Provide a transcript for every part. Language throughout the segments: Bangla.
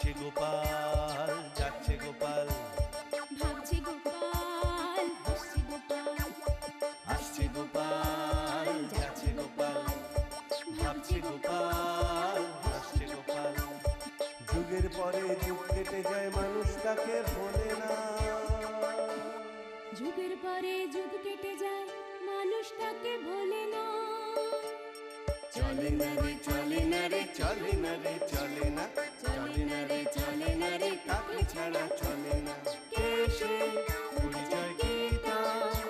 যাচ্ছে গোপাল, যাচ্ছে গোপাল, ভাবছে গোপাল, হাসছে গোপাল, আসছে গোপাল, যাচ্ছে গোপাল, ভাবছে গোপাল, হাসছে গোপাল। যুগের পরে যুগ কেটে যায়, মানুষ তাকে ভোলে না। যুগের পরে যুগ কেটে যায়, মানুষ তাকে ভোলে না। চলে না রে, চলে না রে, চলে না রে, চলে না, চলে না রে, চলে না রে, তাকে ছাড়া চলে না। কে সে? পরিচয় কি তার?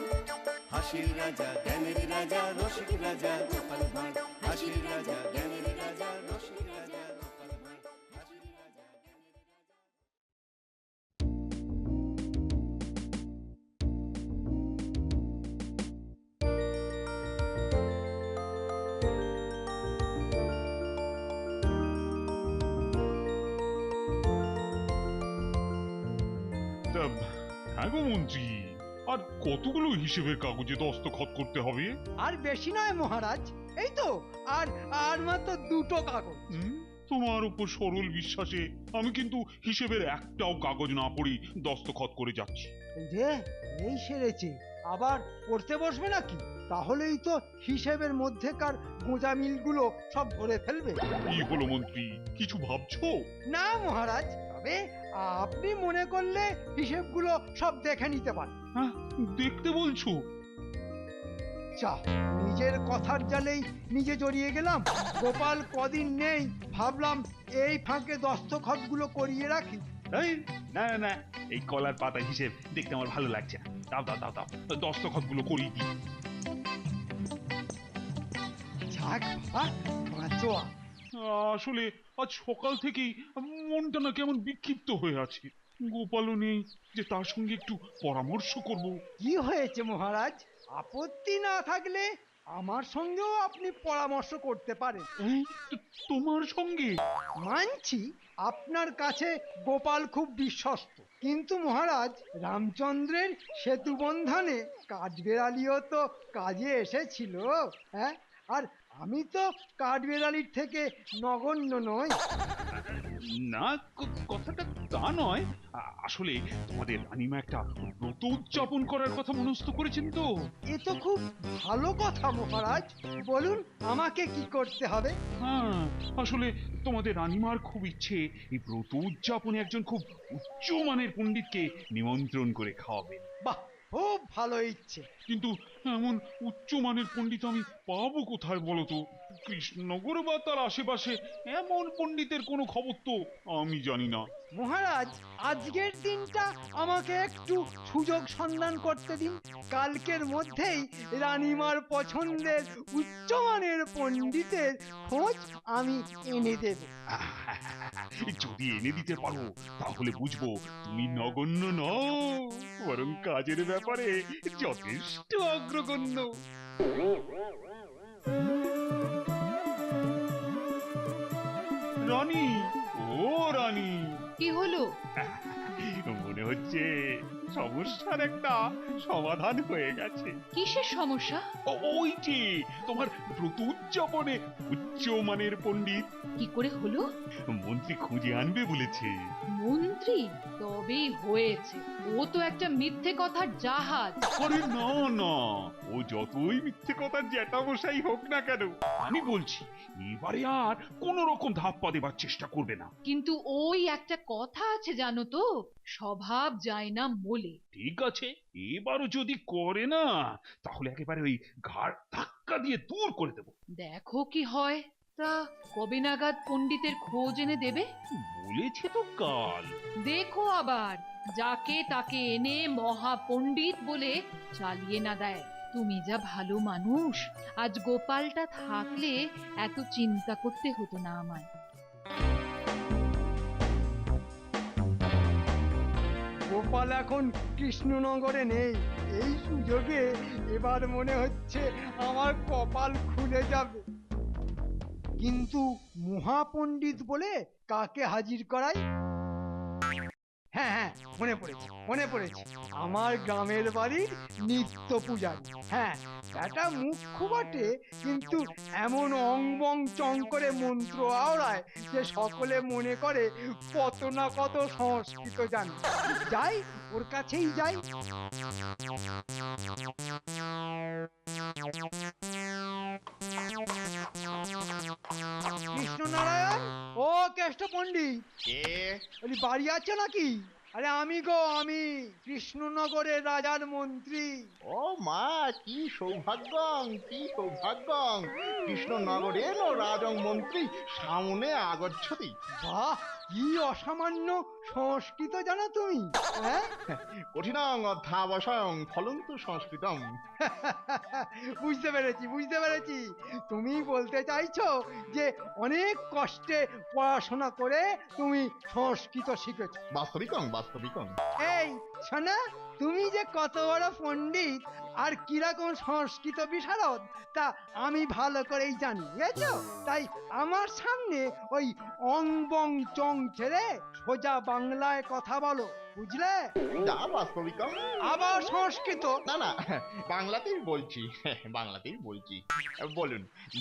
হাসির রাজা, জ্ঞানের রাজা, রসিক রাজা গোপাল ভাঁড়। হাসির রাজা, জ্ঞানের রাজা, রসিক রাজা গোপাল ভাঁড়। হাসির রাজা, জ্ঞানের রাজা। হ্যাঁ গো মন্ত্রী, আর কতগুলো হিসেবের কাগজে দস্তখত করতে হবে? আর বেশি নয় মহারাজ, এই তো আর আর মাত্র দুটো কাগজ। তোমার উপর সরল বিশ্বাসে আমি কিন্তু হিসেবের একটাও কাগজ না পড়ি দস্তখত করে যাচ্ছি। যে এই সেরেছে, আবার পড়তে বসবে নাকি? তাহলেই তো হিসেবের মধ্যেকার গোঁজামিলগুলো সব ধরে ফেলবে। কি হলো মন্ত্রী, কিছু ভাবছো? না মহারাজ, তবে আপনি মনে করলে হিসেবগুলো সব দেখে নিতে পারেন। হ্যাঁ, দেখতে বলছো? চা, নিজের কথার জালেই নিজে জড়িয়ে গেলাম। গোপাল কদিন নেই, ভাবলাম এই ফাঁকে দস্তখতগুলো করিয়ে রাখি। এই, না না না, এই কলার পাতা হিসেব দেখতে আমার ভালো লাগছে না। দাও দাও দাও দাও, দস্তখত গুলো করিয়ে দিই। যাক বাবা, বাঁচোয়া। আসলে আজ সকাল থেকেই মনটা না কেমন বিক্ষিপ্ত হয়ে আছে। গোপালও নেই যে তার সঙ্গে একটু পরামর্শ করব। কি হয়েছে মহারাজ? আপত্তি না থাকলে আমার সঙ্গেও আপনি পরামর্শ করতে পারেন। এই, তোমার সঙ্গে? মানছি আপনার কাছে গোপাল খুব বিশ্বস্ত, কিন্তু মহারাজ, রামচন্দ্রের সেতু বন্ধনে কাঠবেড়ালিও তো কাজে এসেছিল। হ্যাঁ, আর আমি তো কাঠবেড়ালির থেকে নগণ্য নই। না, কথাটা তা নয়। আসলে তোমাদের রানীমা একটা ব্রত উদযাপন করার কথা মনস্থ করেছেন তো। এ তো খুব ভালো কথা মহারাজ, বলুন আমাকে কি করতে হবে? হ্যাঁ, আসলে তোমাদের রানীমার খুব ইচ্ছে এই ব্রত উদযাপনে একজন খুব উচ্চমানের পণ্ডিতকে নিমন্ত্রণ করে খাওয়াবেন। বাহ, খুব ভালো ইচ্ছে। কিন্তু এমন উচ্চমানের পণ্ডিত আমি পাবো কোথায় বলো তো? কৃষ্ণনগর বা তার আশেপাশে এমন পণ্ডিতের কোনো খবর তো আমি জানি না। মহারাজ, আজকের দিনটা আমাকে একটু সুযোগ সন্ধান করতে দিন। কালকের মধ্যেই রানীমার পছন্দের উচ্চমানের পণ্ডিতের খোঁজ আমি এনে দেব। যদি এনে দিতে পারো তাহলে বুঝবো তুমি নগণ্য নও, বরং কাজের ব্যাপারে যথেষ্ট অগ্রগণ্য। রানী, ও রানী, কি হলো? মনে হচ্ছে সমস্যার একটা সমাধান হয়ে গেছে। কিসের সমস্যা? ওই যে তোমার ব্রত উদযাপনে উচ্চমানের পণ্ডিত কি করে হলো? মন্ত্রী খুঁজে আনবে বলেছে। মন্ত্রী? তবেই হয়েছে। ও তো একটা মিথ্যে কথার জাহাজ। আরে না না, ও যতই মিথ্যে কথার জ্যাঠামশাই হোক না কেন, আমি বলছি এবারে আর কোন রকম ধাপ্পা দেবার চেষ্টা করবে না। কিন্তু ওই একটা কথা আছে জানো তো, স্বভাব যায় না মোলে। ঠিক আছে, এবারও যদি করে না তাহলে একেবারে ওই ঘাড় ধাক্কা দিয়ে দূর করে দেব। দেখো কি হয়। তা কবে নাগাদ পণ্ডিতের খোঁজ এনে দেবে? বলেছে তো কাল। দেখো আবার যাকে তাকে এনে মহা পণ্ডিত বলে চালিয়ে না দেয়। তুমি যা ভালো মানুষ, আজ গোপালটা থাকলে এত চিন্তা করতে হতো না আমায়। গোপাল এখন কৃষ্ণনগরে নেই, এই সুযোগে এবার মনে হচ্ছে আমার কপাল খুলে যাবে। কিন্তু মহাপণ্ডিত বলে কাকে হাজির করাই? হ্যাঁ হ্যাঁ, মনে পড়েছে আমার গ্রামের বাড়ির নিত্য পূজারি। হ্যাঁ, একটা মুখ্য বটে, কিন্তু এমন অং বং চং করে মন্ত্র আওড়ায় যে সকলে মনে করে কত না কত সংস্কৃত জানে। যাই, ওর কাছেই যাই। কৃষ্ণনারায়ণ, ও কেষ্ট পণ্ডিত, কে? বলি বাড়ি আছে নাকি? আরে আমি গো, আমি কৃষ্ণনগরের রাজার মন্ত্রী। ও মা, কি সৌভাগ্যং, কি সৌভাগ্যং! কৃষ্ণনগরের রাজং মন্ত্রী সামনে আগচ্ছতি। বাহ, কি অসামান্য সংস্কৃত জানো তুমি, হ্যাঁ? কঠিনং অধ্যাবসায়ং ফলন্তু সংস্কৃতম। বুঝতে পেরেছি তুমি বলতে চাইছো যে অনেক কষ্টে পড়াশোনা করে তুমি সংস্কৃত শিখেছো। বাস্তবিকং। এই শোনা, তুমি যে কত বড় পণ্ডিত আর কিরকম সংস্কৃত বিশারদ তা আমি ভালো করেই জানি, বুঝেছো? তাই আমার সামনে ওই অং বং চং ছেড়ে সোজা বাংলায় কথা বলো, বুঝলে? যা বাস্তবিকং। আবার সংস্কৃত? না, বাংলাতেই বলছি।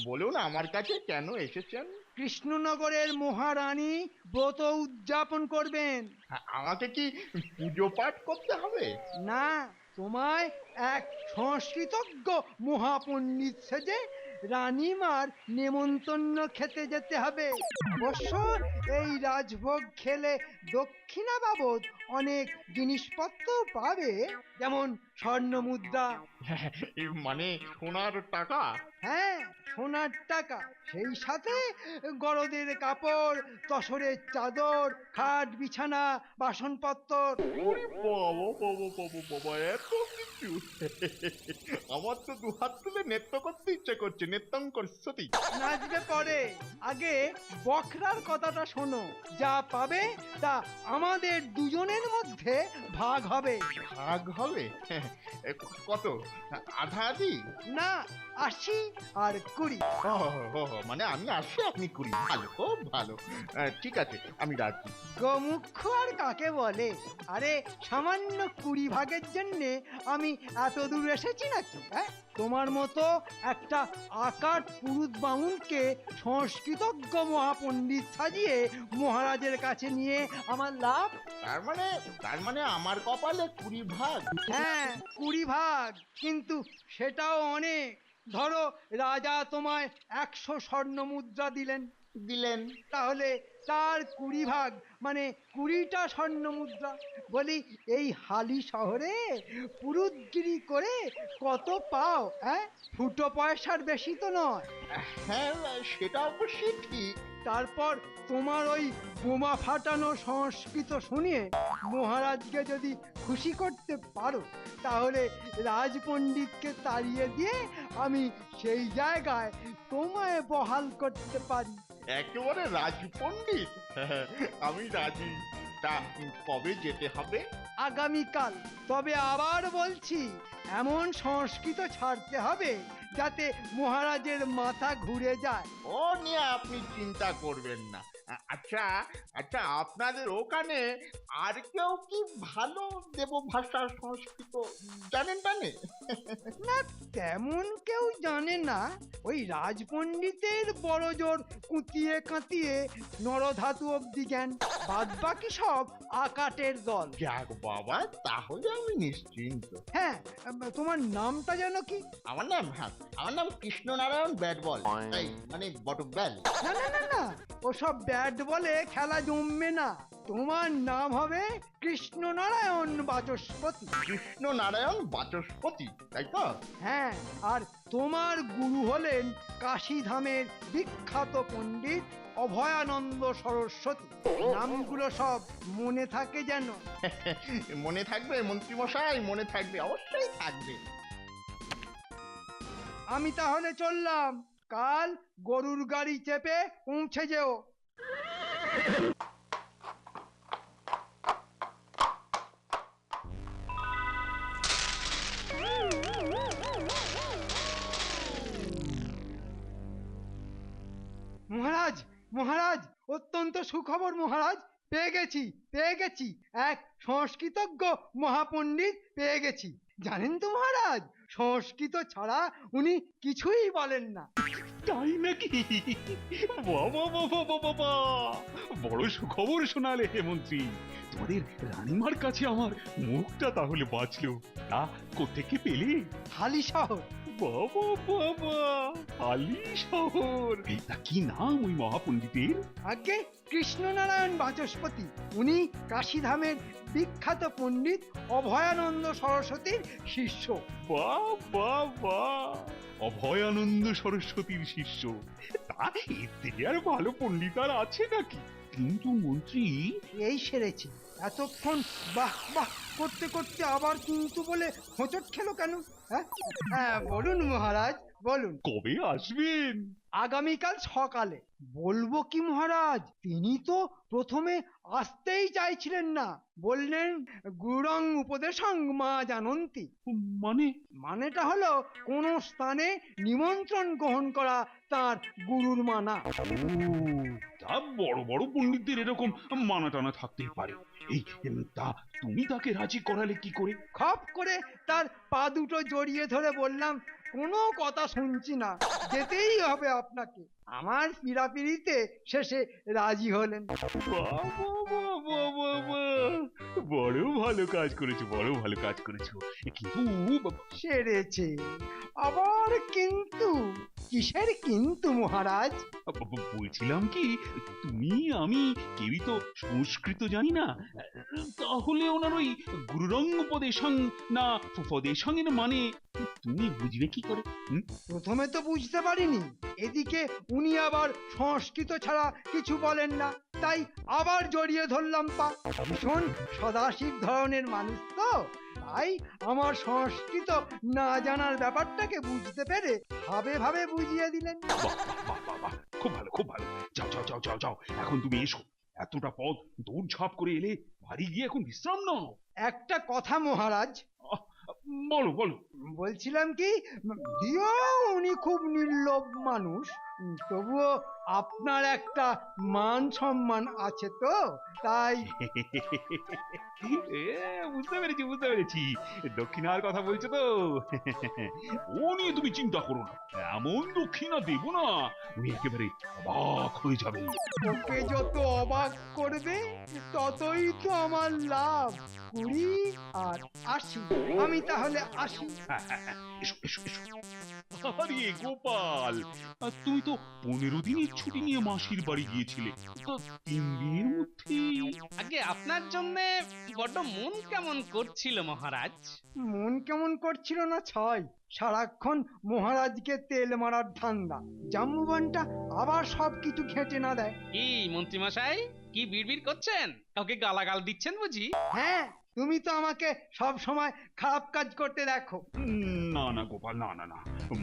বলুন আমার কাছে কেন এসেছেন? কৃষ্ণনগরের মহারানী ব্রত উদযাপন করবেন। আমাকে কি পুজো পাঠ করতে হবে? না, তোমায় এক সংস্কৃতজ্ঞ মহাপণ্ডিত সেজে রানীমার নেমন্তন্ন খেতে যেতে হবে। অবশ্য এই রাজভোগ খেলে দক্ষিণা বাবদ অনেক জিনিসপত্র পাবে, যেমন স্বর্ণ মুদ্রা। মানে সোনার টাকা? হ্যাঁ, সোনার টাকা, সেই সাথে গরদের কাপড়, তসরের চাদর, খাট বিছানা, বাসনপত্র। বাবা, এত কিছু! আমার তো দুহাত তুলে নৃত্য করতে ইচ্ছে করছে। নৃত্যং করছতি। নাচবে পরে, আগে বখরার কথাটা শোনো। যা পাবে তা আমাদের দুজনের মধ্যে ভাগ হবে। ভাগ হবে? কত? আধা আধি? না, 80 আর 20। মানে আমি 80, আপনি 20। ভালো, খুব ভালো। ঠিক আছে, আমি রাজি। গোমুখ আর কাকে বলে? আরে সামান্য 20 ভাগের জন্যে আমি এত দূর এসেছি নাকি? হ্যাঁ, তোমার মতো একটা আকার পুরুত বামুনকে সংস্কৃতজ্ঞ মহাপণ্ডিত সাজিয়ে মহারাজের কাছে নিয়ে আমার লাভ। তার মানে আমার কপালে 20 ভাগ? হ্যাঁ, 20 ভাগ, কিন্তু সেটাও অনেক। ধরো রাজা তোমায় 100 স্বর্ণ মুদ্রা দিলেন, তাহলে তার 20 ভাগ মানে 20টা স্বর্ণ মুদ্রা। বলি, এই হালি শহরে পুরুতগিরি করে কত পাও? হ্যাঁ, ফুটো পয়সার বেশি তো নয়। হ্যাঁ, সেটা অবশ্যই ঠিক। তারপর তোমার ওই বোমা ফাটানো সংস্কৃত শুনিয়ে মহারাজকে যদি খুশি করতে পারো, তাহলে রাজপণ্ডিতকে তাড়িয়ে দিয়ে আমি সেই জায়গায় তোমায় বহাল করতে পারি। একেবারে রাজপণ্ডিত? আমি রাজি। তা কবে যেতে হবে? আগামীকাল। তবে আবার বলছি, এমন সংস্কৃত ছাড়তে হবে যাতে মহারাজের মাথা ঘুরে যায়। ও নিয়ে আপনি চিন্তা করবেন না। আচ্ছা, আপনাদের ওখানে আর কেউ কি ভালো দেবভাষা সংস্কৃত জানেন? না, তেমন কেউ জানে না। ওই রাজপণ্ডিতের বড় জোর কুতিয়ে কাঁতিয়ে নরধাতু অব্দি জ্ঞান, বাদ বাকি সব আকাটের দল। যাক বাবা, তাহলে আমি নিশ্চিন্ত। হ্যাঁ, তোমার নামটা যেন কি? আমার নাম কৃষ্ণনারায়ণ ব্যাটবল, মানে বটব্যাল। না, ওসব ব্যাট বলে খেলা জমবে না। তোমার নাম হবে কৃষ্ণনারায়ণ বাচস্পতি। কৃষ্ণনারায়ণ বাচস্পতি, তাই তো? হ্যাঁ, আর তোমার গুরু হলেন কাশীধামের বিখ্যাত পণ্ডিত অভয়ানন্দ সরস্বতী। নামগুলো সব মনে থাকে যেন। মনে থাকবে মন্ত্রীমশাই, মনে থাকবে, অবশ্যই থাকবে। আমি তাহলে চললাম। কাল গরুর গাড়ি চেপে পৌঁছে যেও। মহারাজ, অত্যন্ত সুখবর মহারাজ। পেয়ে গেছি এক সংস্কৃতজ্ঞ মহাপণ্ডিত পেয়ে গেছি। জানেন তো মহারাজ, সংস্কৃত ছাড়া উনি কিছুই বলেন না। তাই নাকি? বাবা বাবা বাবা বাবা, বড় সুখবর শোনালে হে মন্ত্রী। তোমাদের রানীমার কাছে আমার মুখটা তাহলে বাঁচলো। তা কোত্থেকে পেলে? হালি শহর। বাবা বাবা, আলী শহর। তা কি নাম ওই মহাপণ্ডিতের? আগে কৃষ্ণনারায়ণ বাচস্পতি। উনি কাশীধামের বিখ্যাত পণ্ডিত অভয়ানন্দ সরস্বতীর শিষ্য। বাহ বাহ বাহ, অভয়ানন্দ সরস্বতীর শিষ্য। তা এর থেকে আর ভালো পণ্ডিত আর আছে নাকি? কিন্তু মন্ত্রী, এই সেরেছে। এতক্ষণ বাহ বাহ করতে করতে আবার কিন্তু বলে হোঁচট খেলো কেন? হ্যাঁ বলুন মহারাজ, বলুন। কবে আসবেন? আগামীকাল সকালে। বলবো কি মহারাজ, তিনি তো প্রথমে আসতেই চাইছিলেন না। বললেন গুরুং উপদেশং মা জানন্তি। মানে? মানেটা হলো কোন স্থানে নিমন্ত্রণ গ্রহণ করা তার গুরুর মানা। ও, তা বড় বড় পণ্ডিতদের এরকম মানা টানা থাকতেই পারে। এই তা তুমি তাকে রাজি করালে কি করে? খপ করে তার পা দুটো জড়িয়ে ধরে বললাম, কোনো কথা শুনছি না, যেতেই হবে আপনাকে। আমার পীড়াপিড়িতে শেষে রাজি হলেন। বাবা বাবা বাবা, বড় ভালো কাজ করেছো, বড় ভালো কাজ করেছো। কিন্তু সেরেছে। আবার কিন্তু? কিসের কিন্তু মহারাজ? বলছিলাম কি, তুমি আমি কেউই তো সংস্কৃত জানি না। তাহলে ওনার ওই গুরুরং উপদেশং না উপদেশং এর মানে তুমি বুঝবে কি করে? প্রথমে তো বুঝতে পারিনি। এদিকে উনি আবার সংস্কৃত ছাড়া কিছু বলেন না, তাই আবার জড়িয়ে ধরলাম পা। ভীষণ সদাশিব ধরনের মানুষ তো, তাই আমার সংস্কৃত না জানার ব্যাপারটাকে বুঝতে পেরে ভাবে ভাবে বুঝিয়ে দিলেন। বাহ, বাহ, বাহ, বাহ, খুব ভালো খুব ভালো। যাও যাও যাও যাও যাও, এখন তুমি এসো। এতটা পথ দৌড়ঝাঁপ করে এলে, বাড়ি গিয়ে এখন বিশ্রাম নাও। একটা কথা মহারাজ, বলো বলো। বলছিলাম কি, যদিও উনি খুব নির্লোভ মানুষ, তবুও আপনার একটা মান সম্মান আছে তো, তাই। বুঝতে পেরেছি বুঝতে পেরেছি, দক্ষিণার কথা বলছো তো। ও নিয়ে তুমি চিন্তা করো না, এমন দক্ষিণা দেব না উনি একেবারে অবাক হয়ে যাবে। ওকে যত অবাক করবে ততই তো আমার লাভ। 20 আর 80, আমি তাহলে আসি। এসো এসো এসো। আরে গোপাল, তুমি তো 15 দিনের ছুটি নিয়ে মাসির বাড়ি গিয়েছিলে, তো 3 দিনের মধ্যে। আগে আপনার জন্য বড্ড মন কেমন করছিল মহারাজ। মন কেমন করছিল না ছয়, সারাক্ষণ মহারাজকে তেল মারার ধান্দা। জাম্বুবানটা আবার সবকিছু ঘেঁটে না দেয়। কি মন্ত্রী মশাই, কি বিড়বিড় করছেন? কাউকে গালাগাল দিচ্ছেন বুঝি? হ্যাঁ, তুমি তো আমাকে সব সময় খারাপ কাজ করতে দেখো। না না গোপাল, না না না,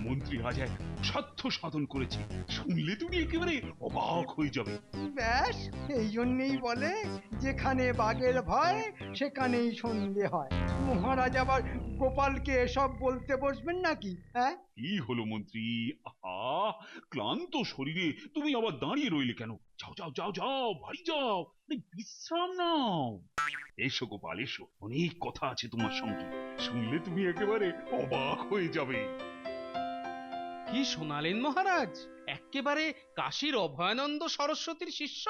মন্ত্রী আজ এক সাধ্য সাধন করেছে, শুনলে তুমি একেবারে অবাক হয়ে যাবে। ব্যাস, এই জন্যই বলে যেখানে বাঘের ভয় সেখানেই সন্ধে হয়। মহারাজ আবার গোপালকে এসব বলতে বসবেন নাকি? হ্যাঁ, কি হলো মন্ত্রী? আহা, ক্লান্ত শরীরে তুমি আবার দাঁড়িয়ে রইলে কেন? যাও যাও যাও যাও, বাড়ি যাও, বিশ্রাম নাও। এসো গোপাল এসো, অনেক কথা আছে তোমার সঙ্গে, শুনলে তুমি একেবারে অবাক হয়ে যাবে। কি শোনালেন মহারাজ? একেবারে কাশীর অভয়ানন্দ সরস্বতীর শিষ্য?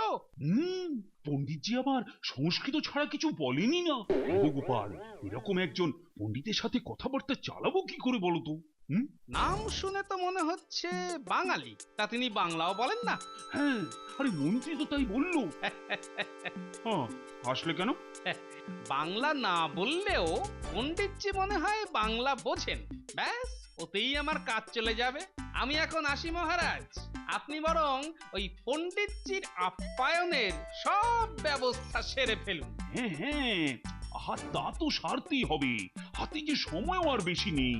পণ্ডিতজি আবার সংস্কৃত ছাড়া কিছু বলেনি না। ও গোপাল, এরকম একজন পণ্ডিতের সাথে কথাবার্তা চালাবো কি করে বলো তো? নাম শুনে তো মনে হচ্ছে বাঙালি, তা তিনি বাংলাও বলেন না? হ্যাঁ, আরে মন্ত্রী তো তাই বললো। আসলে কেন? বাংলা না বললেও পণ্ডিতজি মনে হয় বাংলা বোঝেন। ব্যাস, ওতেই আমার কাজ চলে যাবে। আমি এখন আসি মহারাজ, আপনি বরং ওই পণ্ডিতজির আপ্যায়নের সব ব্যবস্থা সেরে ফেলুন। হ্যাঁ হ্যাঁ, আহা তা তো সারতেই হবে, হাতে যে সময়ও আর বেশি নেই।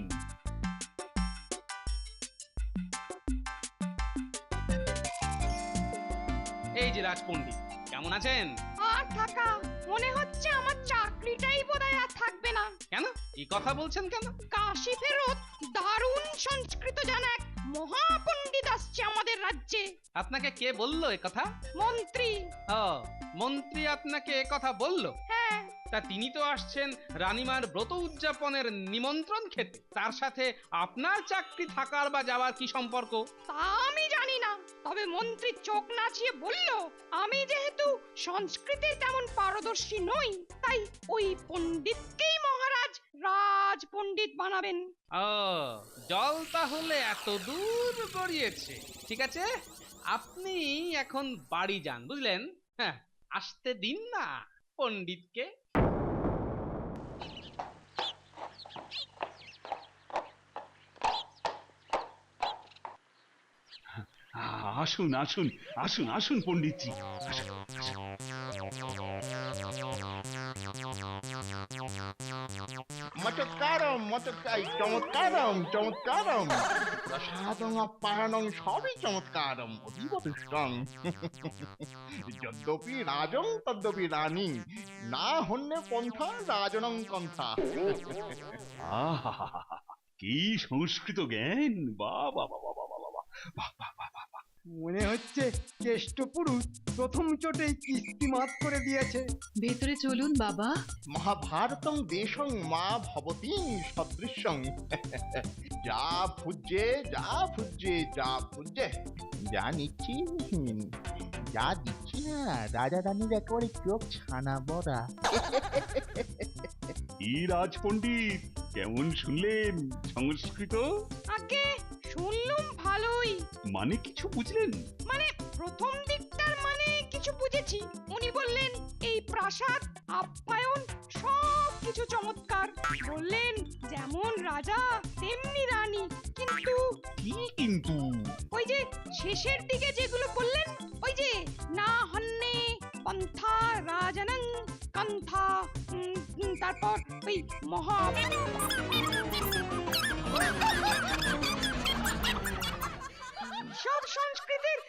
এই যে রাজপণ্ডিত, কেমন আছেন? আর থাকা, মনে হচ্ছে আমার চাকরিটাই বোধহয় আর থাকবে না। কেন, এই কথা বলছেন কেন? কাশি ফেরত দারুণ সংস্কৃত জানা এক মহাপণ্ডিত আসছে আমাদের রাজ্যে। আপনাকে কে বললো এ কথা? মন্ত্রী। ও, মন্ত্রী আপনাকে এ কথা বললো? হ্যাঁ, তা তিনি তো আসছেন রানীমার ব্রত উদযাপনের নিমন্ত্রণ খেতে। তার সাথে আপনার চাকরি থাকার বা যাওয়ার কি সম্পর্ক? তা আমি জানি না, তবে মন্ত্রী চোখ নাচিয়ে বলল আমি যেহেতু সংস্কৃতির তেমন পারদর্শী নই, তাই ওই পণ্ডিতকেই মহারাজ রাজ পণ্ডিত বানাবেন। ও, জল তাহলে এত দূর গড়িয়েছে। ঠিক আছে, আপনি এখন বাড়ি যান, বুঝলেন? হ্যাঁ, আসতে দিন না পণ্ডিতকে। আসুন আসুন আসুন আসুন পণ্ডিতজি, আসুন আসুন। মচৎকারম মচৎকার চমৎকারম চমৎকারম প্রসাদং আপ্যায়নং সবই চমৎকারম অতীব দুষ্টং যদ্যপি রাজং তদ্যপি রানী না হন্যে পন্থা রাজনং কন্থা। আহা, কি সংস্কৃত জ্ঞান! বাহ বাহ বাহ বাহ বাহ বাহ বাহ বাহ বাহ বাহ বাহ। মনে হচ্ছে কেষ্টপুরুষ প্রথম চোটেই কিস্তিমাত করে দিয়েছে। ভেতরে চলুন বাবা। মহাভারতং দেশং মা ভবতীং সদৃশ্যং যা ভুজ্যে যা ভুজ্যে যা ভুজ্যে যা নিচ্ছি যা দিচ্ছি না রাজা রানীর একেবারে চোখ ছানা বড়া। কি রাজ পণ্ডিত, কেমন শুনলেন সংস্কৃত? আগে শুনলুম ভালোই, মানে কিছু বুঝলেন? মানে প্রথম দিকটার মানে কিছু বুঝেছি। উনি বললেন এই প্রাসাদ আপ্যায়ন সব কিছু চমৎকার, বললেন যেমন রাজা তেমনি রানী। কিন্তু কি কিন্তু? ওই যে শেষের দিকে যেগুলো বললেন, ওই যে না হন্যে পন্থা রাজনং কন্থা, তারপর ওই মহা সব সংস্কৃতির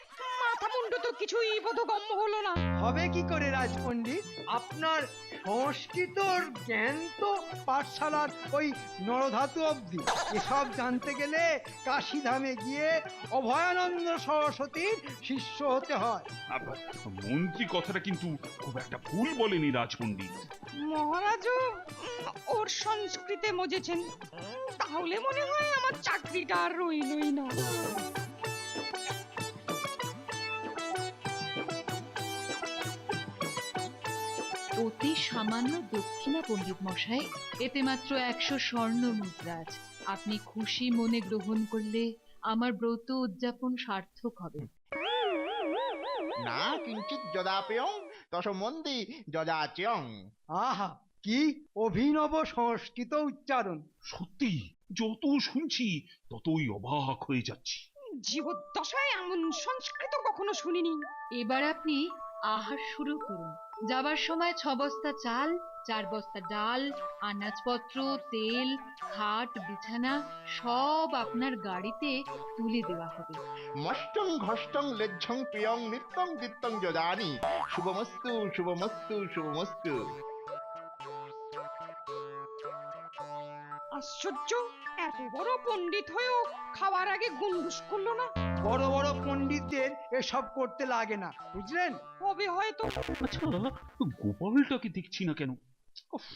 মাথা মুন্ডু তো কিছুই বোধগম্য হলো না। হবে কি করে রাজপণ্ডিত? আপনার সংস্কৃতর জ্ঞান তো পাঠশালার ওই নরধাতু অবধি। এসব জানতে গেলে কাশীধামে গিয়ে অভয়ানন্দ সরস্বতীর শিষ্য হতে হয়। আবার মন্ত্রী কথাটা কিন্তু খুব একটা ভুল বলেনি রাজপণ্ডিত। মহারাজও ওর সংস্কৃতে মজেছেন। তাহলে মনে হয় আমার চাকরিটা আর রইলই না। অতি সামান্য দক্ষিণা পণ্ডিত মশাই, এতে মাত্র 100 স্বর্ণ মুদ্রা আছে। আপনি খুশি মনে গ্রহণ করলে আমার ব্রত উদযাপন সার্থক হবে। না কিঞ্চিত যদাপেয়ং তসমন্দি যদাচয়ং। আহা, কি অভিনব সংস্কৃত উচ্চারণ! সত্যি, যত শুনছি ততই অবাক হয়ে যাচ্ছি। জীবদ্দশায় এমন সংস্কৃত কখনো শুনিনি। এবার আপনি আহার শুরু করুন। যাবার সময় 6 বস্তা চাল, 4 বস্তা ডাল, আনাজপত্র, তেল, খাট, বিছানা সব আপনার গাড়িতে তুলে দেওয়া হবে। মষ্টং ঘষ্টং লেজ্জং প্রিয়ং নিত্যং দিত্যং যদানি শুভমস্তু শুভমস্তু শুভমস্তু। আশ্চর্য, এত বড় পণ্ডিত হয়েও খাওয়ার আগে গুন্ডুস করলো না। বড় বড় পণ্ডিতদের এসব করতে লাগে না, বুঝলেন? হবে হয়তো। আচ্ছা, গোপালটাকে দেখছি না কেন? উফ,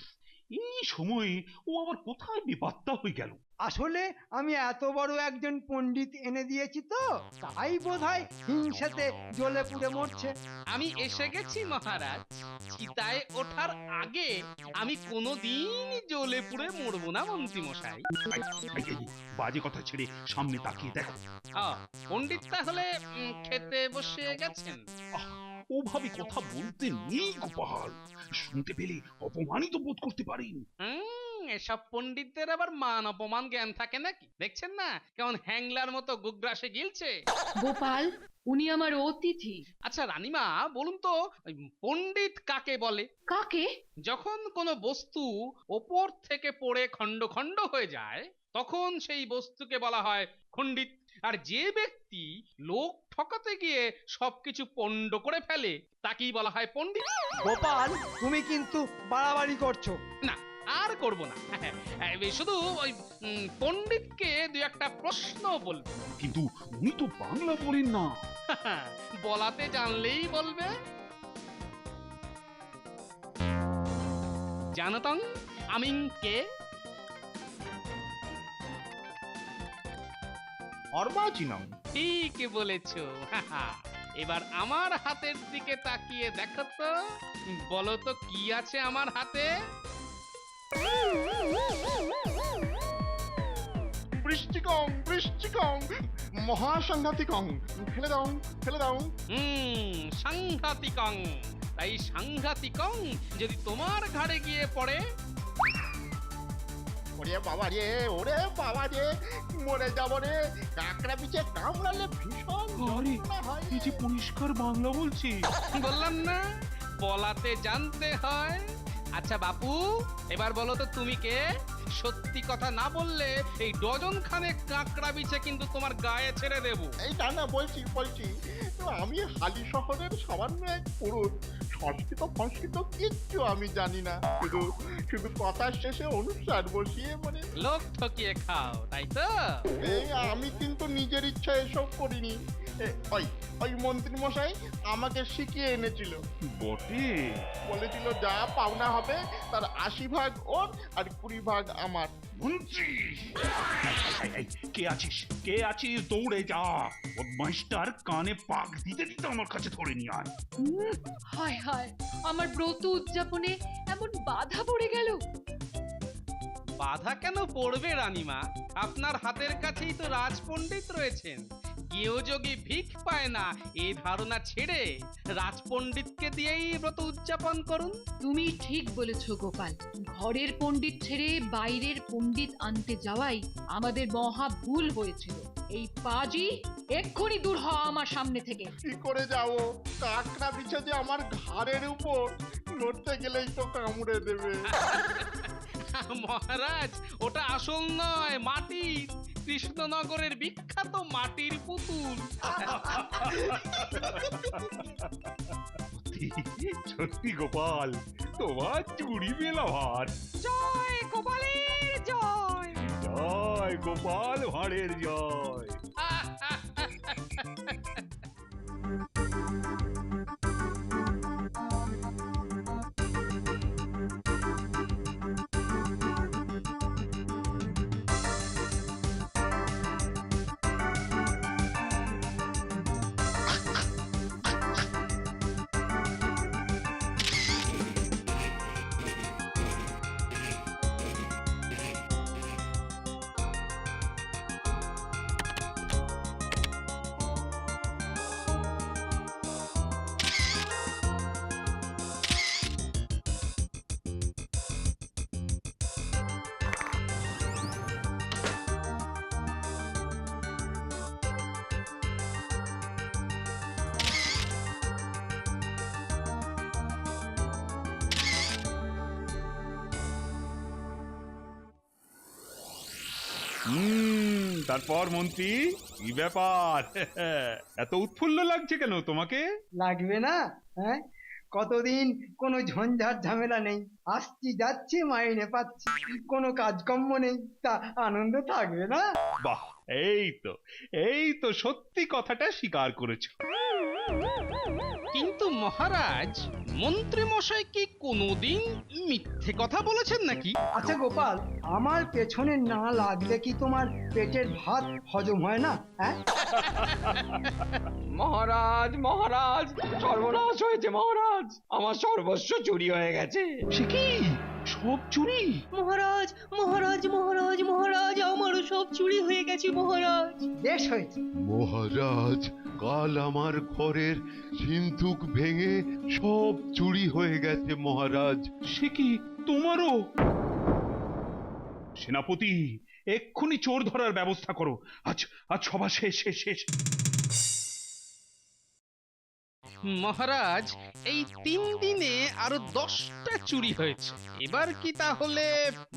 এই সময়ে ও আবার কোথায় বেপাত্তা হয়ে গেল? আসলে আমি এত বড় একজন পণ্ডিত এনে দিয়েছি তো, তাই বোধহয় হিংসাতে জ্বলে পুড়ে মরছে। আমি এসে গেছি মহারাজ। চিতায় ওঠার আগে আমি কোনোদিন জ্বলে পুড়ে মরবো না মন্ত্রী মশাই। এই, এই, বাজে কথা ছেড়ে সামনে তাকিয়ে দেখো। পণ্ডিত তাহলে খেতে বসে গেছেন? ওভাবে কথা বলতে নেই গোপাল, শুনতে পেলে অপমানিত বোধ করতে পারেন। এসব পণ্ডিতদের আবার মান অপমান জ্ঞান থাকে নাকি? দেখছেন না কেমন হ্যাংলার মতো গুগ্রাসে গিলছে। গোপাল, উনি আমার অতিথি। আচ্ছা রানীমা, বলুন তো ওই পণ্ডিত কাকে বলে? কাকে? যখন কোনো বস্তু ওপর থেকে পড়ে খণ্ড খণ্ড হয়ে যায় তখন সেই বস্তুকে বলা হয় খণ্ডিত। আর যে ব্যক্তি লোক ঠকাতে গিয়ে সবকিছু পণ্ড করে ফেলে তাকেই বলা হয় পণ্ডিত। গোপাল, তুমি কিন্তু বাড়াবাড়ি করছো। না, আর করব না শুধু ওই পণ্ডিতকে দুই একটা প্রশ্ন বলবো। কিন্তু উনি তো বাংলা বলেন না। বলাতে জানলেই বলবে। জানতং আমি কে? অর্বাচীনং। ঠিক বলেছো। এবার আমার হাতের দিকে তাকিয়ে দেখো তো, বলো তো কি আছে আমার হাতে? বৃষ্টিকং বৃষ্টিকং মহাসাংঘাতিকং। ফেলে দাও ফেলে দাও। সাংঘাতিকং। তাই সাংঘাতিকং যদি তোমার ঘাড়ে গিয়ে পড়ে? ওরে বাবা রে, ওরে বাবা রে, মরে যাব রে। কাকড়া পিছে কামড়ালে ভীষণ আরে, যন্ত্রণা হয়। এই যে পরিষ্কার বাংলা বলছি। বললাম না, বলাতে জানতে হয়। আচ্ছা বাপু, এবার বলো তো তুমি কে? সত্যি কথা না বললে এই ডজন খানেক কাঁকড়া বিছে কিন্তু তোমার গায়ে ছেড়ে দেবো। এই না বলছি বলছি, আমি হালি শহরের সামান্য এক পুরুষ। সংস্কৃত ফংস্কৃত কিচ্ছু আমি জানি না, শুধু শুধু কথার শেষে অনুষ্ঠান বসিয়ে মানে লোক ঠকিয়ে খাও, তাই তো? এই আমি কিন্তু নিজের ইচ্ছা এসব করিনি। ওই ওই মন্ত্রী মশাই আমাকে শিখিয়ে এনেছিল। বটে। বলেছিল যা পাওনা হবে তার 80 ভাগ ওর আর 20 ভাগ আমার। মন্ত্রী! এই, কে আছিস? কে আছিস? দৌড়ে যা। বদমাইশটার কানে পাক দিতে দিতে আমার কাছে ধরে নিয়ে আয়। হায় হায়, আমার ব্রত উদযাপনে এমন বাধা পড়ে গেল। বাধা কেন পড়বে রানীমা? আপনার হাতের কাছেই তো রাজপণ্ডিত রয়েছেন। কেউ যোগী ভিক পায় না এ ধারণা ছেড়ে রাজপণ্ডিতকে দিয়েই ব্রত উদযাপন করুন। তুমি ঠিক বলেছ গোপাল, ঘরের পণ্ডিত ছেড়ে বাইরের পণ্ডিত আনতে যাওয়াই আমাদের মহা ভুল হয়েছিল। এই পাজি এক্ষুনি দূর হ আমার সামনে থেকে। কি করে যাও? কাকড়া বিছে যে আমার ঘাড়ের উপর, নড়তে গেলেই তো কামড়ে দেবে। মহারাজ, ওটা আসল নয়, মাটির। কৃষ্ণনগরের বিখ্যাত মাটির পুতুল। সত্যি গোপাল, তোমার চুরি মেলা ভার। জয় গোপালের জয়। জয় গোপাল ভাঁড়ের জয়। তারপর মন্ত্রী, কি ব্যাপার? এত উৎফুল্ল লাগছে কেন তোমাকে? লাগবে না? হ্যাঁ, কতদিন কোনো ঝঞ্ঝাট ঝামেলা নেই, আসছি যাচ্ছি মাইনে পাচ্ছি, কোনো কাজকর্ম নেই, তা আনন্দ থাকবে না? বাহ, এই তো সত্যি কথাটা স্বীকার করেছো। কিন্তু মহারাজ, মন্ত্রী মশাই কি কোনোদিন মিথ্যে কথা বলেছেন নাকি? আচ্ছা গোপাল, আমার পেছনে না লাগলে কি তোমার পেটের ভাত হজম হয় না? হ্যাঁ, মহারাজ মহারাজ, সর্বনাশ হয়েছে মহারাজ, আমার সর্বস্ব চুরি হয়ে গেছে। সে কি? সব চুরি? মহারাজ মহারাজ মহারাজ মহারাজ, আমারও সব চুরি হয়ে গেছে মহারাজ। বেশ হয়েছে। মহারাজ, কাল আমার ঘরের সিন্ধুক ভেঙে সব চুরি হয়ে গেছে মহারাজ। সে কি, তোমারও? সেনাপতি, এক্ষুনি চোর ধরার ব্যবস্থা করো। আজ আজ সভা শেষ শেষ শেষ। মহারাজ এই 3 দিনে আরো 10টা চুরি হয়েছে। এবার কি তাহলে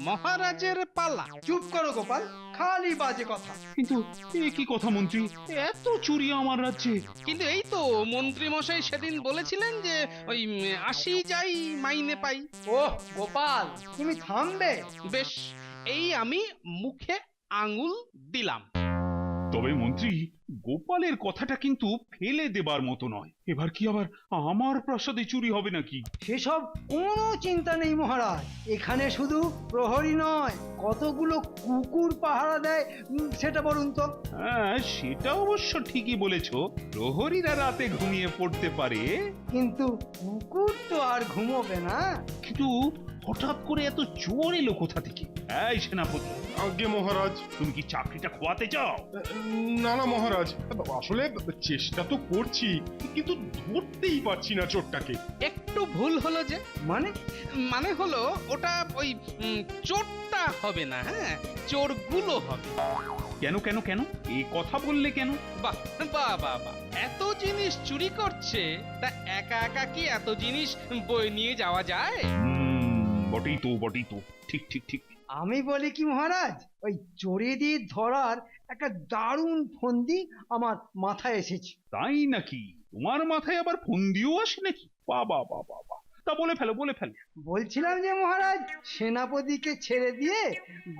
মহারাজের পালা? চুপ করো গোপাল, খালি বাজে কথা। কিন্তু এ কি কথা মন্ত্রী, এত চুরি আমার রাজ্যে? কিন্তু এই তো মন্ত্রী মশাই সেদিন বলেছিলেন যে ওই 80 যাই মাইনে পাই। ওহ গোপাল, তুমি থামবে? বেশ, এই আমি মুখে আঙুল দিলাম। তবে মন্ত্রী, গোপালের কথাটা কিন্তু ফেলে দেবার মতো নয়। এবার কি আবার আমার প্রাসাদে চুরি হবে নাকি? সেসব কোনো চিন্তা নেই মহারাজ। এখানে শুধু প্রহরী নয়, কতগুলো কুকুর পাহারা দেয়, সেটা বলুন তো। হ্যাঁ, সেটা অবশ্য ঠিকই বলেছো, প্রহরীরা রাতে ঘুমিয়ে পড়তে পারে। কিন্তু কুকুর তো আর ঘুমোবে না। কিন্তু হঠাৎ করে এত চোর এলো কোথা থেকে? এই সেনাপতি, আজ্ঞে মহারাজ। তুমি কি চাকরিটা খোয়াতে চাও? না না মহারাজ, আসলে চেষ্টা তো করছি, কিন্তু ধরতেই পারছি না চোরটাকে। একটু ভুল হলো যে। মানে? মানে হলো ওটা ওই চোরটা হবে না, হ্যাঁ, চোরগুলো হবে। কেন কেন কেন এই কথা বললে কেন? বাহ বাহ বাহ বাহ, এত জিনিস চুরি করছে, তা একা একা কি এত জিনিস বয়ে নিয়ে যাওয়া যায়? বটেই তো, বটেই তো, ঠিক ঠিক ঠিক। আমি বলি কি মহারাজ, ওই চোরেদের ধরার একটা দারুণ ফন্দি আমার মাথায় এসেছে। তাই নাকি? তোমার মাথায় আবার ফন্দিও আসে নাকি? বাবা বাবা বাবা, তা বলে ফেলো, বলে ফেলো। বলছিলাম যে মহারাজ, সেনাপতিকে ছেড়ে দিয়ে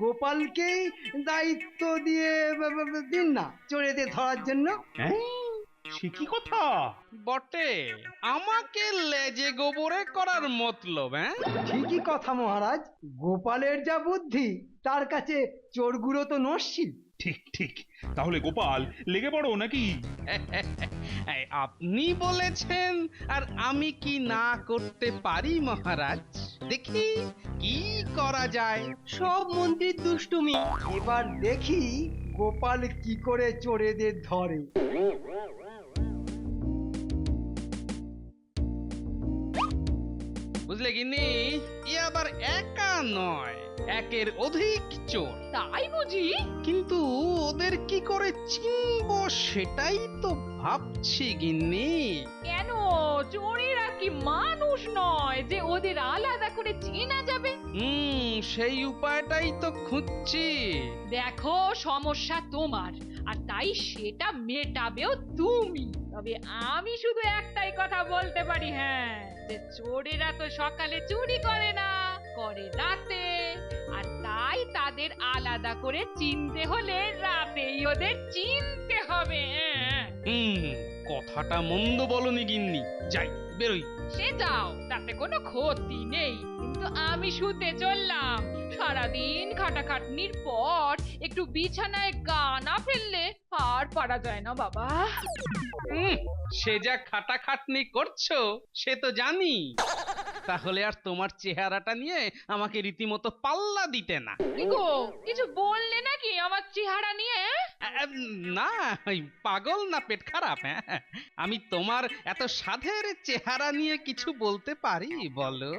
গোপালকেই দায়িত্ব দিয়ে দিন না চোরেদের ধরার জন্য। হ্যাঁ, সে কি কথা? বটে, আমাকে লেজে গোবরে করার মতলব? হ্যাঁ, ঠিকই কথা মহারাজ। গোপালের যা বুদ্ধি, তার কাছে চোরগুলো তো নস্যি। ঠিক ঠিক, তাহলে গোপাল লেগে পড়ো নাকি? এই আপনি বলেছেন, আর আমি কি না করতে পারি মহারাজ? দেখি কি করা যায়। সব মন্ত্রীর দুষ্টুমি। এবার দেখি গোপাল কি করে চোরেদের ধরে। বুঝলে গিন্নি, ই আবার একা নয়, একের অধিক চোর। তাই বুঝি? কিন্তু ওদের কি করে চিনবো সেটাই তো ভাবছি গিন্নি। কেন, চোরেরা কি মানুষ নয় যে ওদের আলাদা করে চেনা যাবে? সেই উপায়টাই তো খুঁজছি। দেখো, সমস্যা তোমার, আর তাই সেটা মেটাবেও তুমি। তবে আমি শুধু একটাই কথা বলতে পারি, হ্যাঁ, যে চোরেরা তো সকালে চুরি করে না, করে রাতে। আর তাই তাদের আলাদা করে চিনতে হলে রাতেই ওদের চিনতে হবে। কথাটা মন্দ বলনি গিন্নি, যাই বেরোই। সে যাও, তাতে কোনো ক্ষতি নেই। কিন্তু আমি শুতে চললাম। সারাদিন খাটাখাটনির পর একটু বিছানায় গা না ফেললে আর পারা যায় না বাবা। সে যা খাটাখাটনি করছো সে তো জানি। তাহলে আর তোমার চেহারাটা নিয়ে আমাকে রীতিমতো পাল্লা দিতে না। কি গো, কিছু বললে নাকি আমার চেহারা নিয়ে? না, ওই পাগল না পেট খারাপ? হ্যাঁ, আমি তোমার এত সাধের চেহারা নিয়ে কিছু বলতে পারি বলো?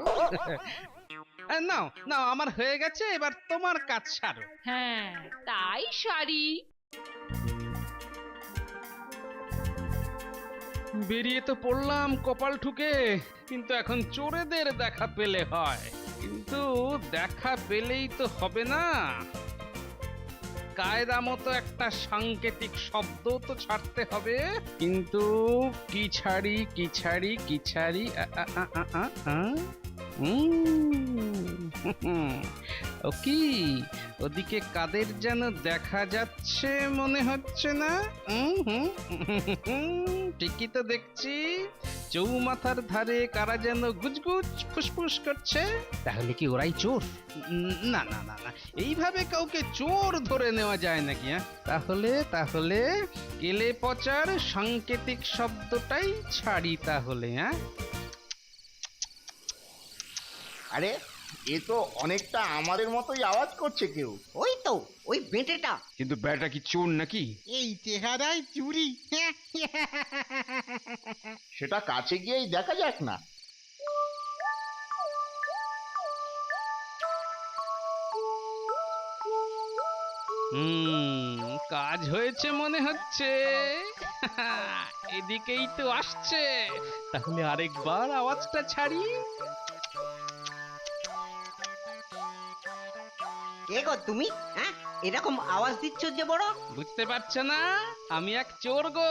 নাও নাও, আমার হয়ে গেছে, এবার তোমার কাজ সারো। হ্যাঁ, তাই সারি। বেরিয়ে তো পড়লাম কপাল ঠুকে, কিন্তু এখন চোরেদের দেখা পেলে হয়। কিন্তু দেখা পেলেই তো হবে না, কায়দা মতো একটা সাংকেতিক শব্দ তো ছাড়তে হবে। কিন্তু কি ছাড়ি কি ছাড়ি কি ছাড়ি? ও কি, ওদিকে কাদের যেন দেখা যাচ্ছে মনে হচ্ছে না? ঠিকই তো দেখছি, চৌমাথার ধারে কারা যেন গুজগুজ ফুসফুস করছে। তাহলে কি ওরাই চোর? না না না না, এইভাবে কাউকে চোর ধরে নেওয়া যায় নাকি? তাহলে তাহলে কেলে পচার সাংকেতিক শব্দটাই ছাড়ি তাহলে। আরে, এ তো অনেকটা আমাদের মতোই আওয়াজ করছে কেউ। ওই তো, ওই বেটেটা। কিন্তু ব্যাটা কি চোর নাকি? এই চেহারায় চুরি। সেটা কাছে গিয়েই দেখা যাক না। কাজ হয়েছে মনে হচ্ছে। এদিকেই তো আসছে, তাহলে আরেকবার আওয়াজটা ছাড়ি। কে গো তুমি? হ্যাঁ, এরকম আওয়াজ দিচ্ছ যে বড়? বুঝতে পারছো না, আমি এক চোর গো,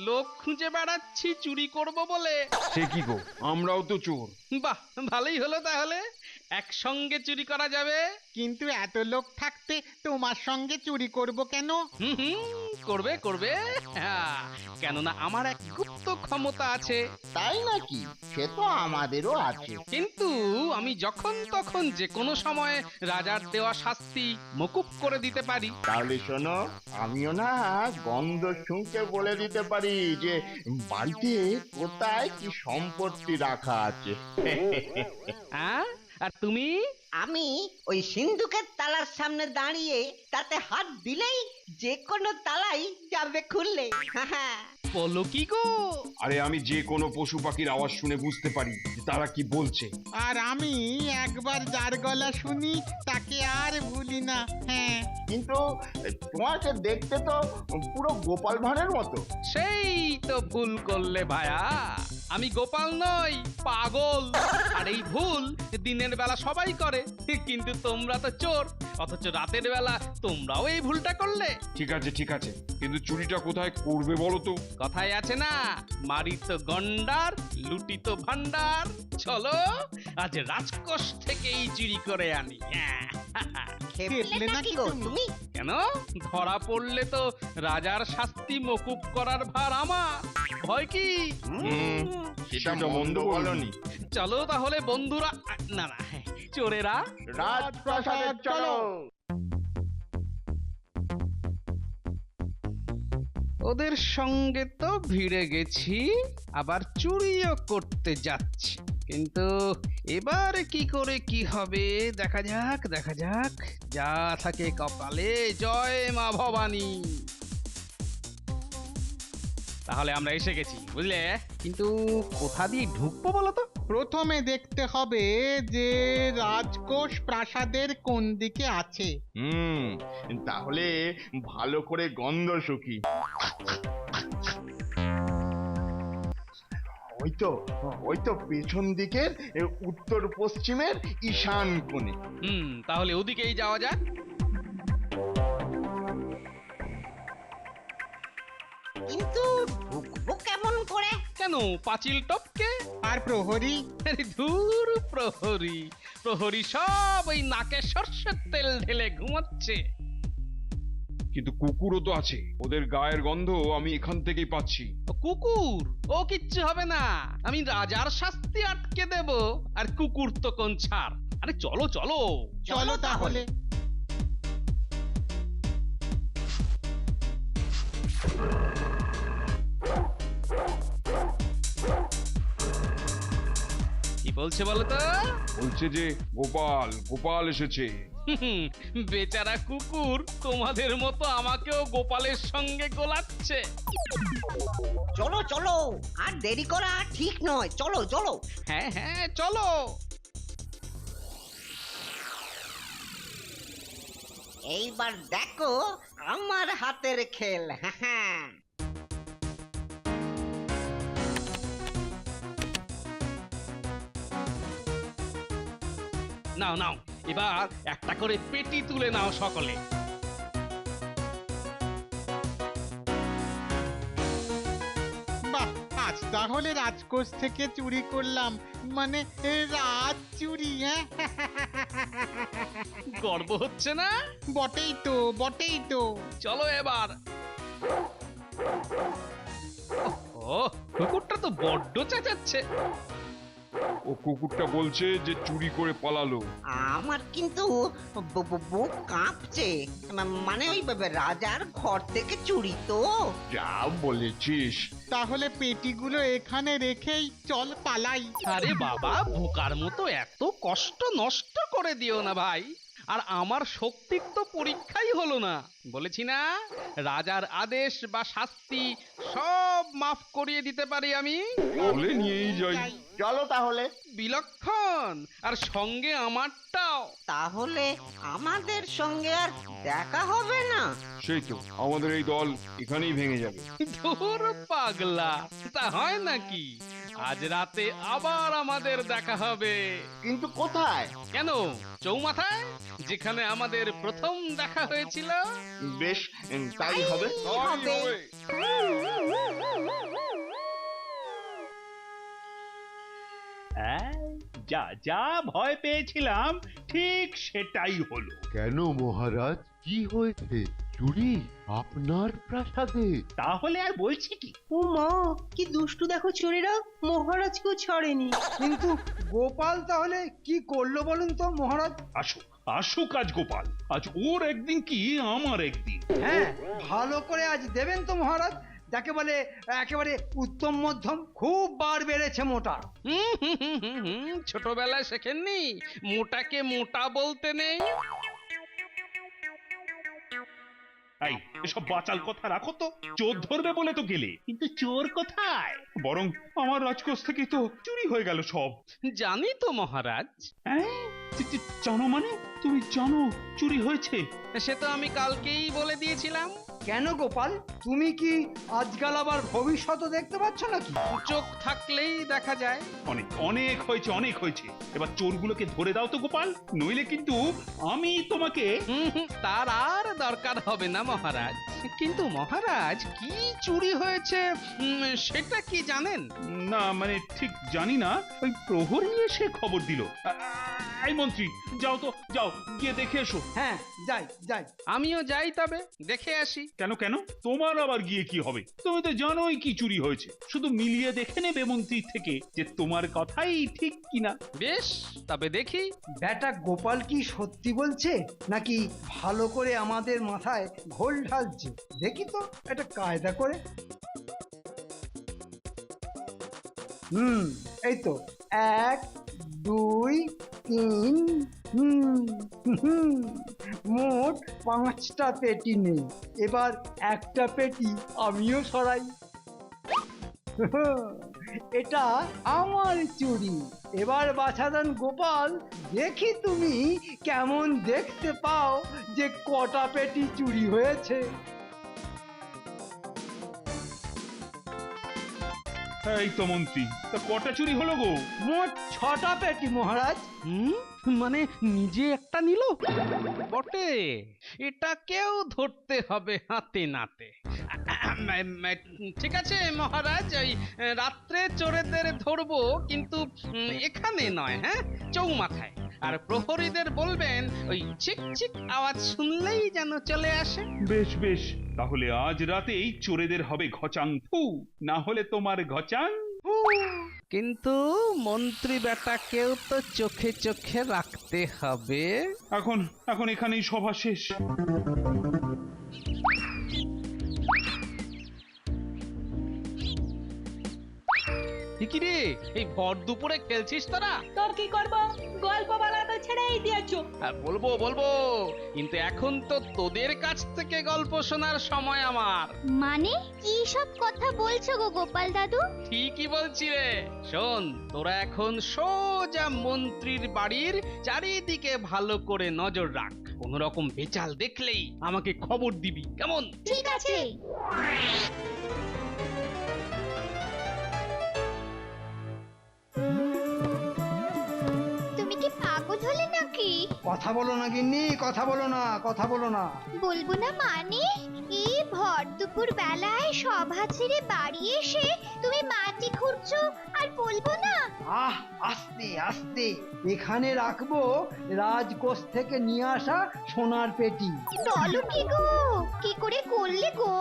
লোক খুঁজে বেড়াচ্ছি চুরি করব বলে। সে কি গো, আমরাও তো চোর। বাহ, ভালোই হলো তাহলে, একসঙ্গে চুরি করা যাবে। কিন্তু এত লোক থাকতে তোমার সঙ্গে চুরি করব কেন? হুম হুম, করবে করবে, হ্যাঁ, কেননা আমার এক গুপ্ত ক্ষমতা আছে। তাই নাকি? সে তো আমাদেরও আছে। কিন্তু আমি যখন তখন যে কোনো সময় রাজার দেওয়া শাস্তি মকুব করে দিতে পারি। তাহলে শোনো, আমিও না গন্ধ শুঁকে বলে দিতে পারি যে বাড়িতে কোথায় কি সম্পত্তি রাখা আছে। হ্যাঁ, আর তুমি? আমি ওই সিন্ধুকের তালার সামনে দাঁড়িয়ে তাতে হাত দিলেই যে কোনো তালাই যাবে খুললে। হ্যাঁ, বলো কি গো? আরে আমি যে কোনো পশু পাখির আওয়াজ শুনে বুঝতে পারি যে তারা কি বলছে। আর আমি একবার যার গলা শুনি তাকে আর ভুলি না। হ্যাঁ, কিন্তু তোমাকে দেখতে তো পুরো গোপাল ভাঁড়ের মতো। সেই তো ভুল করলে ভায়া, আমি গোপাল নই, পাগল। আর এই ভুল দিনের বেলা সবাই করে, কিন্তু তোমরা তো চোর, অথচ রাতের বেলা তোমরাও এই ভুলটা করলে। ঠিক আছে ঠিক আছে, কিন্তু চুরিটা কোথায় করবে বলো তো? কথায় আছে না, মারি তো গন্ডার, লুটি তো ভান্ডার। চলো আজ রাজকোষ থেকেই চুরি করে আনি। খেপলে নাকি গো তুমি? কেন, ধরা পড়লে তো রাজার শাস্তি মকুব করার ভার আমার। ভয় কি? সেটা মন্দ বলনি। চলো তাহলে বন্ধুরা, না না, চোরেরা, রাজপ্রাসাদে চলো। ওদের সঙ্গে তো ভিড়ে গেছি, আবার চুরিও করতে যাচ্ছি, কিন্তু এবার কি করে কি হবে দেখা যাক, দেখা যাক। যা থাকে কপালে, জয় মা ভবানী। তাহলে আমরা এসে গেছি, বুঝলে, কিন্তু কোথা দিয়ে ঢুকবো বলো তো? প্রথমে দেখতে হবে যে রাজকোষ প্রাসাদের কোন দিকে আছে। তাহলে ভালো করে গন্ধ শুকি। ওই তো পেছন দিকের উত্তর পশ্চিমের ঈশান কোণে। তাহলে ওদিকেই যাওয়া যাক। কিন্তু ঢুকবো কেমন করে? কেন, পাঁচিল টপকে? আর প্রহরী? ধুর, প্রহরী প্রহরী সব ওই নাকে সর্ষের তেল ঢেলে ঘুমাচ্ছে। কিন্তু কুকুরও তো আছে, ওদের গায়ের গন্ধ আমি এখান থেকেই পাচ্ছি। কুকুর? ও কিচ্ছু হবে না, আমি রাজার শাস্তি আটকে দেব, আর কুকুর তো কোন ছাড়। আরে চলো চলো চলো তাহলে। কি বলছে বলো তো? বলছে যে গোপাল গোপাল এসেছে। বেচারা কুকুর তোমাদের মতো আমাকেও গোপালের সঙ্গে গোলাচ্ছে। চলো চলো, আর দেরি করা ঠিক নয়, চলো চলো। হ্যাঁ হ্যাঁ চলো। এইবার দেখো আমার হাতের খেল। হ্যাঁ, নাও নাও, এবার একটা করে পেটি তুলে নাও সকলে। বাহ, আজ তাহলে রাজকোষ থেকে চুরি করলাম, মানে রাজ চুরি। হ্যাঁ, গর্ব হচ্ছে না? বটেই তো, বটেই তো। চলো এবার। ও, কুকুরটা তো বড্ড চেঁচাচ্ছে। ও কুকুরটা বলছে যে চুরি করে পালালো। আমার কিন্তু বুক কাঁপছে, মানে ওই রাজার ঘর থেকে চুরি তো। যা বলেছিস। তাহলে পেটিগুলো এখানে রেখেই চল পালাই। আরে বাবা, বোকার মতো এত কষ্ট নষ্ট করে দিও না ভাই। আর আমার শক্তির তো পরীক্ষাই হলো না। বলেছি না, রাজার আদেশ বা শাস্তি সব মাফ করিয়ে দিতে পারি আমি। তাহলে নিয়েই যাই। চলো তাহলে। বিলক্ষণ, আর সঙ্গে আমারটাও। তাহলে আমাদের সঙ্গে আর দেখা হবে না? সেই তো, আমাদের এই দল এখানেই ভেঙে যাবে। ধুর পাগলা, তা হয় নাকি? আজ রাতে আবার আমাদের দেখা হবে। কিন্তু কোথায়? কেন, চৌমাথায়, যেখানে আমাদের প্রথম দেখা হয়েছিল। বেশ, তাই হবে। যা যা ভয় পেয়েছিলাম ঠিক সেটাই হলো। কেন মহারাজ, কি হয়েছে? চুরি আপনার প্রাসাদে? তাহলে আর বলছি কি? ও মা, কি দুষ্টু দেখো চোরেরা, মহারাজকেও ছাড়েনি। কিন্তু গোপাল তাহলে কি করলো বলুন তো মহারাজ? আসুক আসুক আজ গোপাল, আজ ওর একদিন কি আমার একদিন। হ্যাঁ, ভালো করে আজ দেবেন তো মহারাজ। যাকে বলে একেবারে উত্তম মধ্যম, খুব বার বেড়েছে মোটা। ছোটবেলায় শেখেননি মোটাকে মোটা বলতে নেই? এই এসব বাচাল কথা রাখো তো, চোর ধরবে বলে তো গেলে, কিন্তু চোর কোথায়? বরং আমার রাজকোষ থেকে তো চুরি হয়ে গেল সব। জানি তো মহারাজ। হ্যাঁ, জানো মানে? তুমি জানো চুরি হয়েছে? সে তো আমি কালকেই বলে দিয়েছিলাম। কেন গোপাল, তুমি কি আজকাল আবার ভবিষ্যৎ দেখতে পাচ্ছ নাকি? চোখ থাকলেই দেখা যায়। অনেক অনেক হয়েছে, অনেক হয়েছে। এবার চোরগুলোকে ধরে দাও তো গোপাল, নইলে কিন্তু আমি তোমাকে। তার আর দরকার হবে না মহারাজ। কিন্তু মহারাজ, কি চুরি হয়েছে সেটা কি জানেন? না মানে ঠিক জানি না, ওই প্রহরী এসে খবর দিল। এই মন্ত্রী, যাও তো, যাও গিয়ে দেখে এসো। হ্যাঁ, যাই যাই। আমিও যাই, তবে দেখে আসি। কেন কেন, তোমার আবার গিয়ে কি হবে? তুমি তো জানোই কি চুরি হয়েছে, শুধু মিলিয়ে দেখে নেবে মন্ত্রীর থেকে যে তোমার কথাই ঠিক কিনা। বেশ, তবে দেখি। বেটা গোপাল কি সত্যি বলছে নাকি ভালো করে আমাদের মাথায় ঘোল ঢালছে? দেখি তো এটা কায়দা করে। এই তো 1 2 3, মোট 5টা পেটি নেই। এবার একটা পেটি আমিও সরাই। এটা আমার চুরি। এবার বাছাধন গোপাল, দেখি তুমি কেমন দেখতে পাও যে কটা পেটি চুরি হয়েছে। এই তো মন্ত্রী, তা কটা চুরি হলো গো? মোট 6টা পেটি মহারাজ। মানে নিজে একটা নিল বটে, এটাকেও ধরতে হবে হাতে নাতে। ঠিক আছে মহারাজ, ওই রাত্রে চোরেদের ধরবো, কিন্তু এখানে নয়, হ্যাঁ, চৌমাথায়। আর প্রহরীদের বলবেন ওই চিক চিক আওয়াজ শুনলেই যেন চলে আসে। বেশ বেশ, তাহলে আজ রাতেই চোরেদের হবে ঘচাং ফু, না হলে তোমার ঘচাং ফু। কিন্তু মন্ত্রী বেটাকেও তো চোখে চোখে রাখতে হবে। এখন এখন এখানেই সভা শেষ। কি রে, এই ভর দুপুরে খেলছিস তোরা? তোর কি করব, গল্প বলা তো ছেড়েই দিয়েছো। বলবো বলবো, কিন্তু এখন তো তোদের কাছ থেকে গল্প শোনার সময় আমার। মানে কি সব কথা বলছো গো গোপাল দাদু? ঠিকই বলছি রে। শোন, তোরা এখন সোজা মন্ত্রীর বাড়ির চারিদিকে ভালো করে নজর রাখ। কোন রকম বেচাল দেখলেই আমাকে খবর দিবি, কেমন? ঠিক আছে। তুমি কি পাগল হলে নাকি? কথা বলো না গিন্নি, কথা বলো না, কথা বলো না। বলবো না মানে? এই ভর দুপুর বেলায় সভা ছেড়ে বাড়ি এসে তুমি মাটি খুঁড়ছো আর বলবো না? আহ, আস্তে আস্তে। এখানে রাখবো রাজকোষ থেকে নিয়ে আসা সোনার পেটি। বলো কি গো, কি করে করলে গো?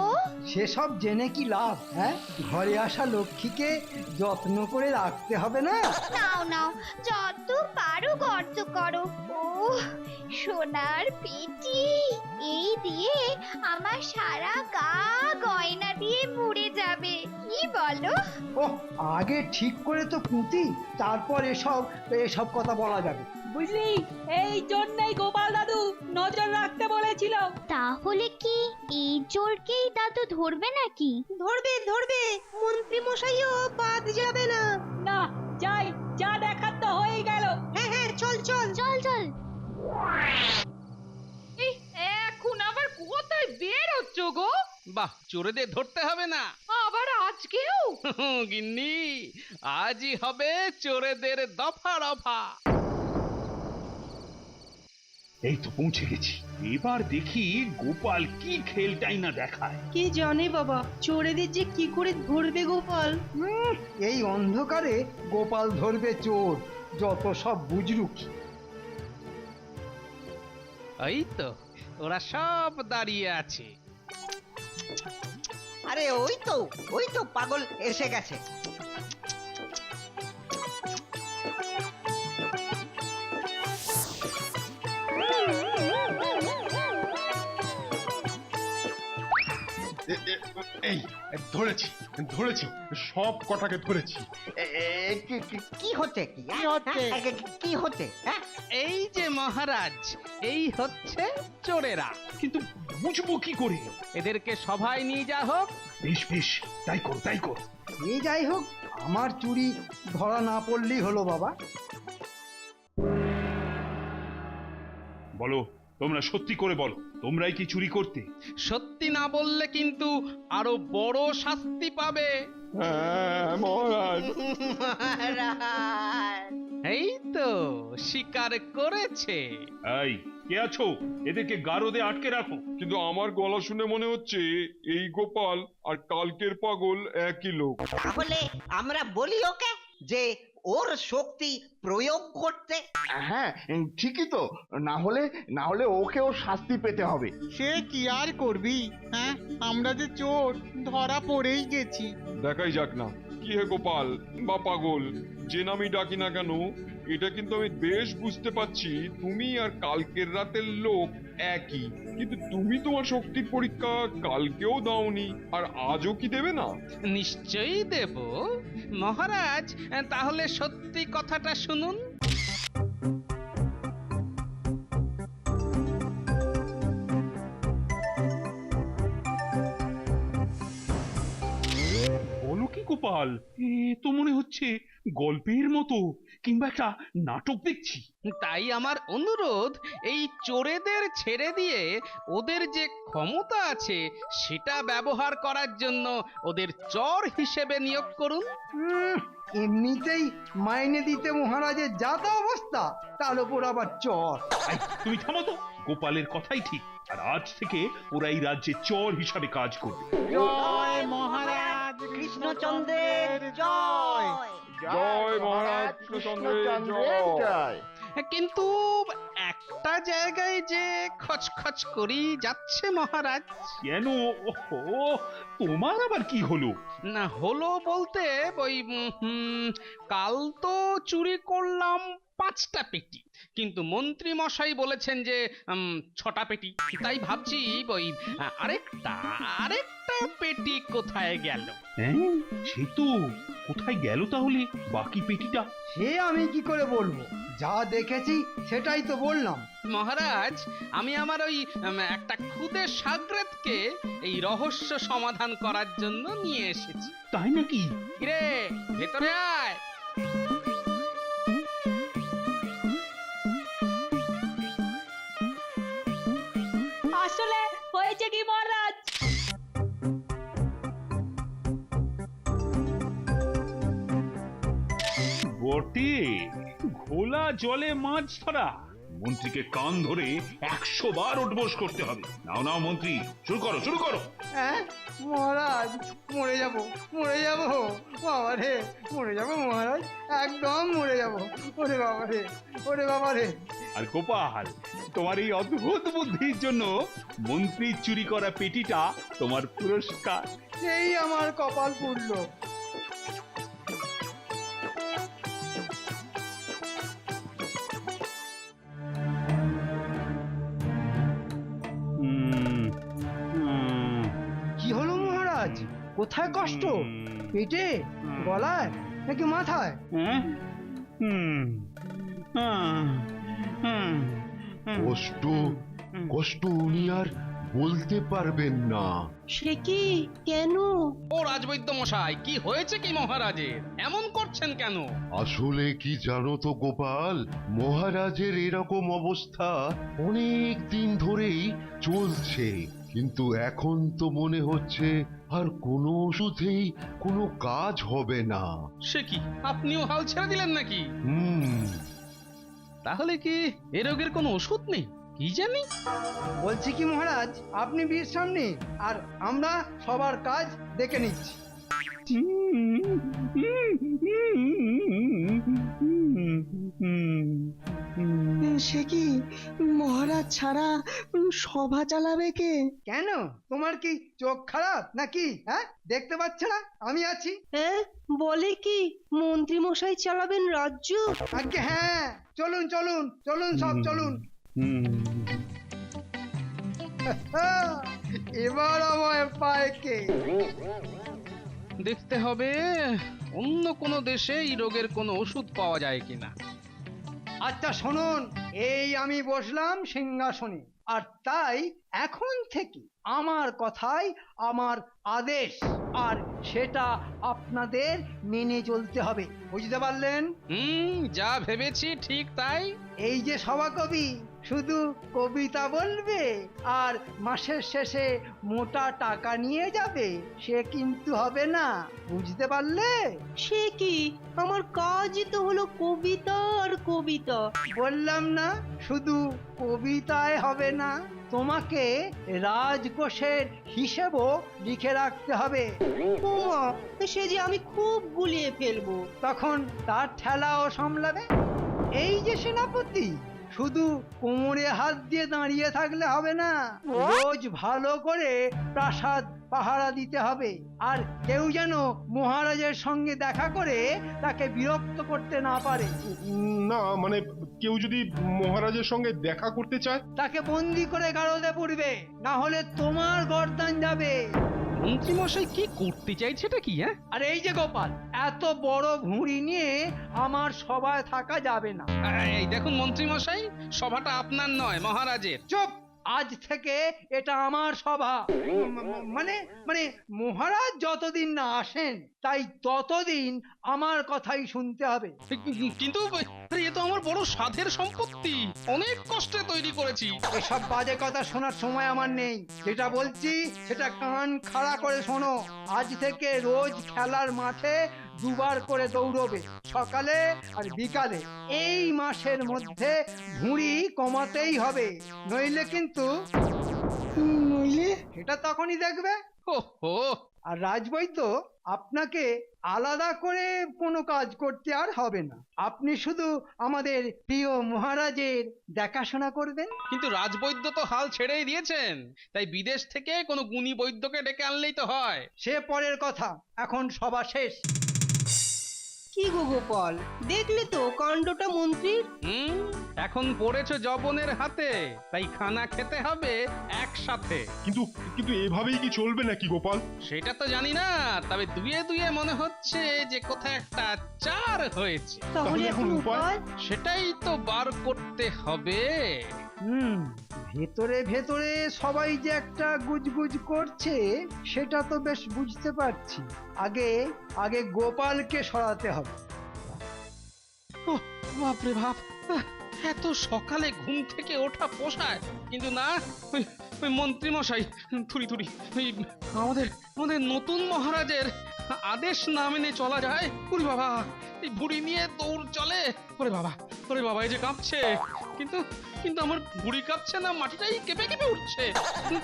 সেসব জেনে কি লাভ? হ্যাঁ, ঘরে আসা লক্ষ্মীকে যত্ন করে রাখতে হবে না? নাও নাও, যত পারো গর্ত করো। ও সোনার পেটি, এই দিয়ে আমার সারা গা গয়না দিয়ে মুড়ে যাবে, কি বলো? ও ও আগে ঠিক করে তো পুঁতি, তারপর এসব কথা বলা যাবে। বুঝলি, এই জন্যই গোপাল দাদু নজর রাখতে বলেছিল। তাহলে কি এই চোরকেই দাদু ধরবে নাকি? ধরবে ধরবে, মন্ত্রী মশাইও বাদ যাবে না। না, যাই, যা দেখার তো হয়ে গেল। হ্যাঁ হ্যাঁ, চল চল চল চল। এই এখন আবার কোথায় বের হচ্ছ গো? বাহ, চোরেদের ধরতে হবে না। আবার আজকেও? গিন্নি, আজই হবে চোরেদের দফা রফা। এই তো পৌঁছে গেছি, এবার দেখি গোপাল কি খেলটাই না দেখায়। কে জানে বাবা, চোরেদের যে কি করে ধরবে গোপাল। এই অন্ধকারে গোপাল ধরবে চোর, যত সব বুজরুকি। এই তো ওরা সব দাঁড়িয়ে আছে। আরে ওই তো পাগল এসে গেছে। এই ধরেছি ধরেছি, সব কটাকে ধরেছি। কি হচ্ছে কি হচ্ছে? এই যে মহারাজ, এই হচ্ছে চোরেরা। কিন্তু বুঝবো কি করে? এদেরকে সভায় নিয়ে যা হোক। বেশ বেশ, তাই কর তাই কর। এই যাই হোক, আমার চুরি ধরা না পড়লেই হলো বাবা। বলো, তোমরা সত্যি করে বলো, তোমরাই কি চুরি করতে? সত্যি না বললে কিন্তু আরো বড় শাস্তি পাবে। মহারাজ, এই তো স্বীকার করেছে। এই কে আছো? এদেরকে গারদে আটকে রাখো। কিন্তু আমার গলা শুনে মনে হচ্ছে এই গোপাল আর কালকের পাগল একই লোক। তাহলে আমরা বলি ওকে যে ওর শক্তি প্রয়োগ করতে। হ্যাঁ ঠিকই তো, না হলে ওকেও শাস্তি পেতে হবে। সে কি আর করবি? হ্যাঁ, আমরা যে চোর ধরা পড়েই গেছি। দেখাই যাক না। কি হে গোপাল বা পাগল, যে নামই ডাকি না কেন, এটা কিন্তু আমি বেশ বুঝতে পারছি তুমি আর কালকের রাতের লোক একই। কিন্তু তুমি তোমার শক্তির পরীক্ষা কালকেও দাওনি, আর আজও কি দেবে না? নিশ্চয়ই দেব মহারাজ। তাহলে সত্যি কথাটা শুনুন। বলো কি গোপাল, এ তো মনে হচ্ছে গল্পের মতো, কিংবা একটা নাটক দেখছি। তাই আমার অনুরোধ, এই চোরেদের ছেড়ে দিয়ে ওদের যে ক্ষমতা আছে সেটা ব্যবহার করার জন্য ওদের চর হিসেবে নিয়োগ করুন। এমনিতেই মাইনে দিতে মহারাজের যা তা অবস্থা, তার উপর আবার চর। এই, তুমি থামো তো। গোপালের কথাই ঠিক, আর আজ থেকে ওরা এই রাজ্যে চর হিসাবে কাজ করবে। জয় মহারাজ কৃষ্ণচন্দ্রের জয়। জয় মহারাজ কৃষ্ণচন্দ্রের জয়। কিন্তু একটা জায়গায় যে খচখচ করি যাচ্ছে মহারাজ। কেন? ওহো, তোমার আবার কি হলো? না হলো বলতে ওই কাল তো চুরি করলাম 5টা পেটি, কিন্তু মন্ত্রী মশাই বলেছেন যে 6টা পেটি। তাই ভাবছি ওই আরেকটা পেটি কোথায় গেল। হ্যাঁ, সে তো কোথায় গেল তাহলে বাকি পেটিটা? সে আমি কি করে বলবো? যা দেখেছি সেটাই তো বললাম। মহারাজ, আমি আমার ওই একটা খুদে সাগরেদকে এই রহস্য সমাধান করার জন্য নিয়ে এসেছি। তাই নাকি? কিরে, ভেতরে আয়। আসলে হয়েছে কি মহারাজ? বটে, ঘোলা জলে মাছ ধরা। মন্ত্রীকে কান ধরে 100 বার উঠবোস করতে হবে। নাও নাও মন্ত্রী, শুরু করো শুরু করো। হ্যাঁ মহারাজ, মরে যাব বাবা রে, মরে যাব মহারাজ, একদম মরে যাব। ওরে বাবা রে, ওরে বাবা রে। আর গোপাল, তোমার এই অদ্ভুত বুদ্ধির জন্য মন্ত্রী চুরি করা পেটিটা তোমার পুরস্কার। সেই আমার কপাল পুড়লো। কি হলো মহারাজ? কোথায় কষ্ট? পেটে গলায় নাকি মাথায়? কষ্ট কষ্ট উনি আর বলতে পারবেন না। সে কি, কেন? ও রাজবৈদ্য মশাই, কি হয়েছে কি মহারাজের? এমন করছেন কেন? আসলে কি জানো তো গোপাল, মহারাজের এরকম অবস্থা অনেক দিন ধরেই চলছে, কিন্তু এখন তো মনে হচ্ছে আর কোনো ওষুধেই কোনো কাজ হবে না। সে কি, আপনিও হাল ছেড়ে দিলেন নাকি? তাহলে কি এ রোগের কোনো ওষুধ নেই? কি জানি। বলছি কি মহারাজ, আপনি বিশ্রাম নিন আর আমরা সবার কাজ দেখে নিচ্ছি। সে কি, মহারাজ ছাড়া সভা চালাবে কে? কেন, তোমার কি চোখ খারাপ নাকি? হ্যাঁ, দেখতে পাচ্ছ না আমি আছি? হ্যাঁ, বলে কি মন্ত্রী মশাই চালাবেন রাজ্য? আগে হ্যাঁ, চলুন চলুন চলুন, সব চলুন। এবার আমায় পায় কে? দেখতে হবে অন্য কোনো দেশে এই রোগের কোনো ওষুধ পাওয়া যায় কিনা। আচ্ছা শুনুন, এই আমি বসলাম সিংহাসনে, আর তাই এখন থেকে আমার কথাই আমার আদেশ, আর সেটা আপনাদের মেনে চলতে হবে, বুঝতে পারলেন? যা ভেবেছি ঠিক তাই। এই যে সভাকবি শুধু কবিতা বলবে আর মাসের শেষে মোটা টাকা নিয়ে যাবে, সে কিন্তু হবে না, বুঝতে পারলে? সে কি, আমার কাজই তো হলো কবিতা আর কবিতা। বললাম না, শুধু কবিতায় হবে না, তোমাকে রাজকোষের হিসেবও লিখে রাখতে হবে। ওমা, সে যে আমি খুব গুলিয়ে ফেলবো। তখন তার ঠেলাও সামলাবে। এই যে সেনাপতি, শুধু কোমরে হাত দিয়ে দাঁড়িয়ে থাকলে হবে না, রোজ ভালো করে প্রাসাদ পাহারা দিতে হবে, আর কেউ যেন মহারাজের সঙ্গে দেখা করে তাকে বিরক্ত করতে না পারে। না মানে কেউ যদি মহারাজের সঙ্গে দেখা করতে চায়, তাকে বন্দি করে গারদে পুরবে, না হলে তোমার গর্দান যাবে। মন্ত্রী মশাই কি করতে চাইছেটা কি? হ্যাঁ, আর এই যে গোপাল, এত বড় ভুঁড়ি নিয়ে আমার সভায় থাকা যাবে না। এই দেখুন মন্ত্রী মশাই, সভাটা আপনার নয়, মহারাজের। চুপ, আজ থেকে এটা আমার সভা। মানে মানে মহারাজ যতদিন না আসেন, তাই ততদিন আমার কথাই শুনতে হবে। কিন্তু এ তো আমার বড় সাধের সম্পত্তি, অনেক কষ্টে তৈরি করেছি। এসব বাজে কথা শোনার সময় আমার নেই, যেটা বলছি সেটা কান খাড়া করে শোনো। আজ থেকে রোজ খেলার মাঠে দুবার করে দৌড়বে, সকালে আর বিকালে। এই মাসের মধ্যে ভুঁড়ি কমাতেই হবে, নইলে কিন্তু সেটা তখনই দেখবে। আর রাজবৈদ্য, আপনাকে আলাদা করে কোনো কাজ করতে আর হবে না, আপনি শুধু আমাদের প্রিয় মহারাজের দেখাশোনা করবেন। কিন্তু রাজবৈদ্য তো হাল ছেড়েই দিয়েছেন, তাই বিদেশ থেকে কোনো গুণী বৈদ্যকে ডেকে আনলেই তো হয়। সে পরের কথা, এখন সভা শেষ। কি গো গোপাল, দেখলে তো কাণ্ডটা মন্ত্রীর? এখন পড়েছো জবনের হাতে, তাই খানা খেতে হবে একসাথে। কিন্তু কিন্তু এভাবেই কি চলবে নাকি গোপাল? সেটা তো জানি না, তবে দুয়ে দুয়ে মনে হচ্ছে যে কোথায় একটা চার হয়েছে। তাহলে এখন উপায়? সেটাই তো বার করতে হবে। ভেতরে ভেতরে সবাই যে একটা গুজগুজ করছে, সেটা তো বেশ বুঝতে পারছি। আগে আগে গোপালকে সরাতে হবে। বাপরে বাপ, এত সকালে ঘুম থেকে ওঠা পোষায়, কিন্তু না, ওই মন্ত্রী মশাই থুরি থুরি, আমাদের আমাদের নতুন মহারাজের আদেশ না মেনে চলা যায়? ওরে বাবা, এই বুড়ি নিয়ে দৌড় চলে। ওরে বাবা, ওরে বাবা, এই যে কাঁপছে, কিন্তু কিন্তু আমার বুড়ি কাঁপছে না, মাটিটাই কেঁপে কেঁপে উঠছে,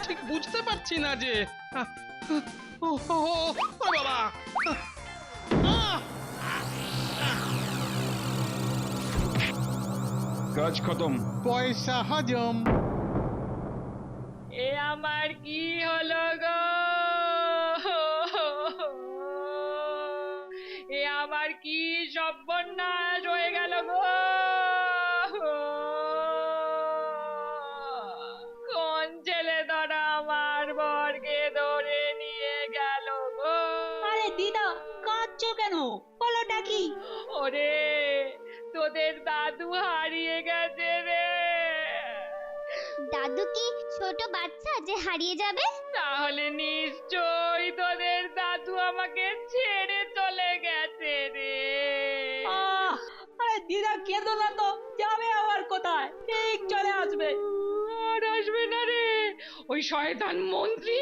ঠিক বুঝতে পারছি না যে। ওরে বাবা, কাজ খতম। পয়সা হজম। এ আমার কি হলো গো? এ আমার কি সর্বনাশ হয়ে গেল গো? কোন ছেলে ধরা আমার বরকে ধরে নিয়ে গেল গো? আরে দিদা, কাঁদছো কেন? কেন? বলোটা কি? ওরে তোদের দাদু হারিয়ে গেছে রে। দাদু কি ছোট বাচ্চা যে হারিয়ে যাবে? তাহলে নিশ্চয়ই তোদের দাদু আমাকে ছেড়ে চলে গেছে রে। আরে দিদা কেঁদো না তো, যাবে আবার কোথায়? ঠিক চলে আসবে। আর আসবে না রে, ওই শয়তান মন্ত্রী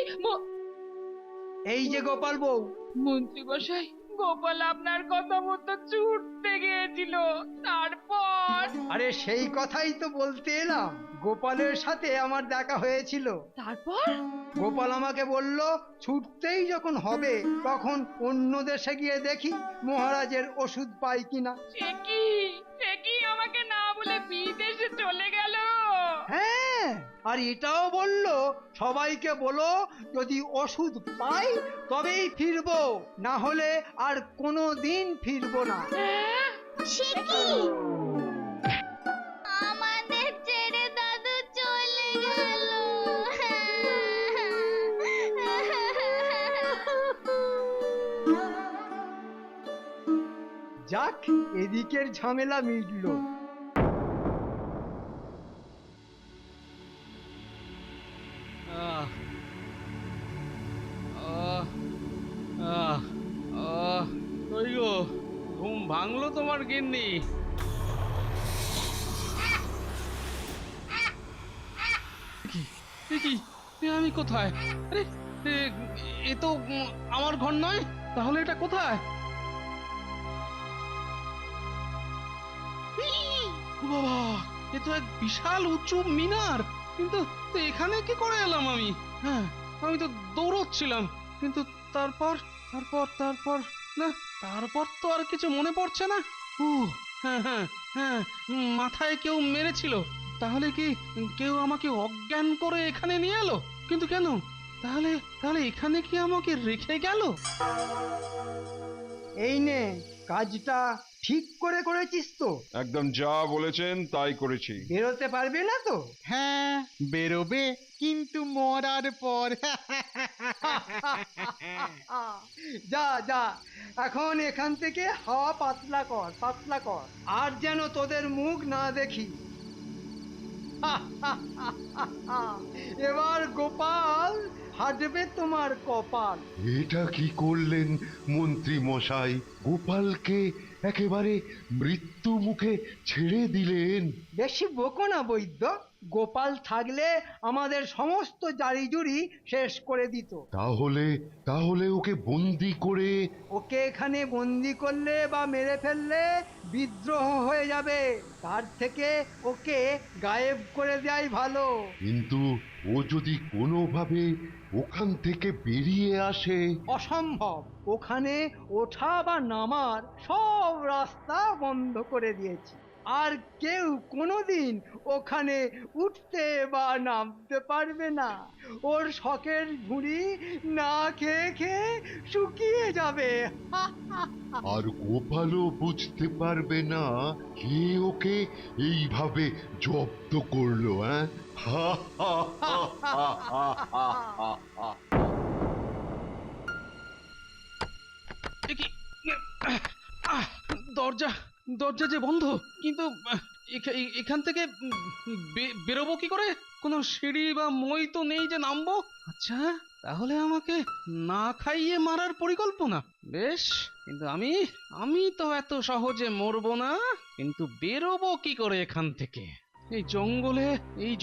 এই যে গোপাল বউ, মন্ত্রী মশাই, গোপাল আপনার কথা মতো ছুটতে গিয়েছিল, তারপর আরে সেই কথাই তো বলতে এলাম। গোপালের সাথে আমার দেখা হয়েছিল। তারপর গোপাল আমাকে বলল ছুটতেই যখন হবে তখন অন্য দেশে গিয়ে দেখি মহারাজের ওষুধ পাই কিনা। সে কি আমাকে না বলে বিদেশে চলে গেল? হ্যাঁ, আর এটাও বলল সবাইকে বলো যদি ওষুধ পাই তবেই ফিরবো, না হলে আর কোনো দিন ফিরবো না। সে কি? আমাদের ছেড়ে দাদু চলে গেল। যাক, এদিকের ঝামেলা মিটলো। ওই গো, ঘুম ভাঙলো তোমার গিন্নি? কি আমি কোথায়? আরে এ তো আমার ঘর নয়, তাহলে এটা কোথায়? বাবা, এ তো এক বিশাল উঁচু মিনার, কিন্তু এখানে কি করে এলাম আমি? হ্যাঁ, আমি তো দৌড়চ্ছিলাম, কিন্তু তারপর না, তারপর তো আর কিছু মনে পড়ছে না। হ্যাঁ, মাথায় কেউ মেরেছিল। তাহলে কি কেউ আমাকে অজ্ঞান করে এখানে নিয়ে এলো? কিন্তু কেন? তাহলে এখানে কি আমাকে রেখে গেল? এই নে, কাজটা ঠিক করে করেছিস তো? একদম যা বলেছেন তাই করেছি। বেরোতে পারবে না তো? হ্যাঁ, বেরোবে, কিন্তু মরার পর। যা যা, এখন এখান থেকে হাওয়া পাতলা কর, আর যেন তোদের মুখ না দেখি। এবার গোপাল হাঁটবে তোমার কপাল। এটা কি করলেন মন্ত্রী মশাই? গোপালকে একেবারে মৃত্যু মুখে ছেড়ে দিলেন। বেশি বকো না বৈদ্য, গোপাল থাকলে আমাদের সমস্ত জারিজুরি শেষ করে দিত। তাহলে ওকে বন্দি করে? ওকে এখানে বন্দি করলে বা মেরে ফেললে বিদ্রোহ হয়ে যাবে, তার থেকে ওকে গায়েব করে দেয়াই ভালো। কিন্তু ও যদি কোনোভাবে ওখান থেকে বেরিয়ে আসে? অসম্ভব, ওখানে ওঠা বা নামার সব রাস্তা বন্ধ করে দিয়েছি, আর কেউ কোনোদিন ওখানে উঠতে বা নামতে পারবে না। ওর শখের ঝুড়ি না খেয়ে শুকিয়ে যাবে। আর গোপালও বুঝতে পারবে না কে ওকে এইভাবে জব্দ করলো। দরজা যে বন্ধ, কিন্তু এখান থেকে বেরোবো কি করে? কোনো সিঁড়ি বা মই তো নেই যে নামবো। আচ্ছা, তাহলে আমাকে না খাইয়ে মারার পরিকল্পনা? বেশ, কিন্তু আমি তো এত সহজে মরবো না। কিন্তু বেরোবো কি করে এখান থেকে? এই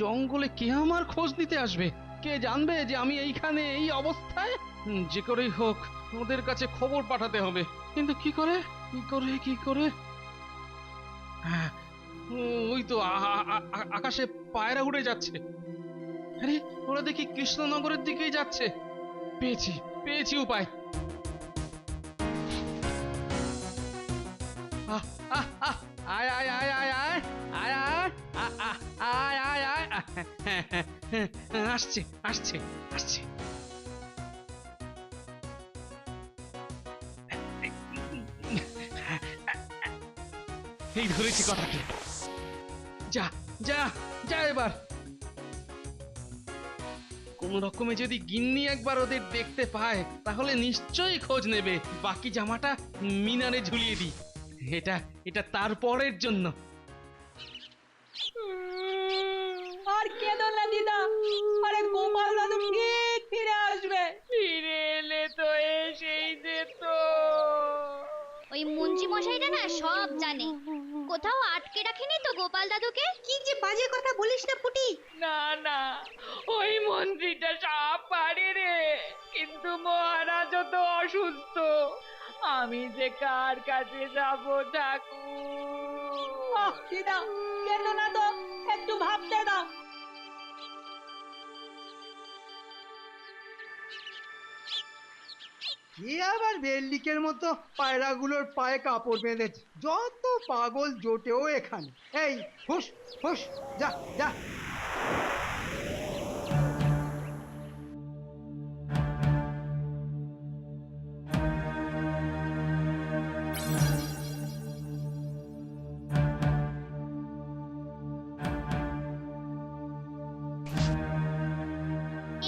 জঙ্গলে কে আমার খোঁজ নিতে আসবে? কে জানবে যে আমি এইখানে এই অবস্থায়? যে করেই হোক ওদের কাছে খবর পাঠাতে হবে। কিন্তু কি করে? হ্যাঁ, ওই তো আকাশে পায়রা উড়ে যাচ্ছে। আরে ওরা দেখি কৃষ্ণনগরের দিকেই যাচ্ছে। পেয়েছি উপায়। আয় আয় আয় আয় আয় আয় আয় আয় আয় আয় আসছে। এই ধরেছি কথাকে। যা এবার। কোন রকমে যদি গিন্নি একবার ওদের দেখতে পায় তাহলে নিশ্চয়ই খোঁজ নেবে। বাকি জামাটা মিনারে ঝুলিয়ে দিই। এটা এটা তারপরের জন্য। আর কেঁদো না দিদা, আরে গোপাল দাদু ঠিক ফিরে আসবে। ফিরে এলে তো এসেই যেত। ওই মন্ত্রী মশাইটা না সব জানে, কোথাও আটকে রাখেনি তো গোপাল দাদুকে। কি যে বাজে কথা বলিস না পুটি। না না, ওই মন্ত্রীটা সব পারে রে, কিন্তু মহারাজও তো অসুস্থ। আমি যে কার কাছে যাব ঠাকুর? দিদা কেন না তো, একটু ভাবতে দাও। কে আবার বেল্লিকের মতো পায়রাগুলোর পায়ে কাপড় বেঁধেছে? যত পাগল জোটেও এখানে। এই হুস হুস, যা যা।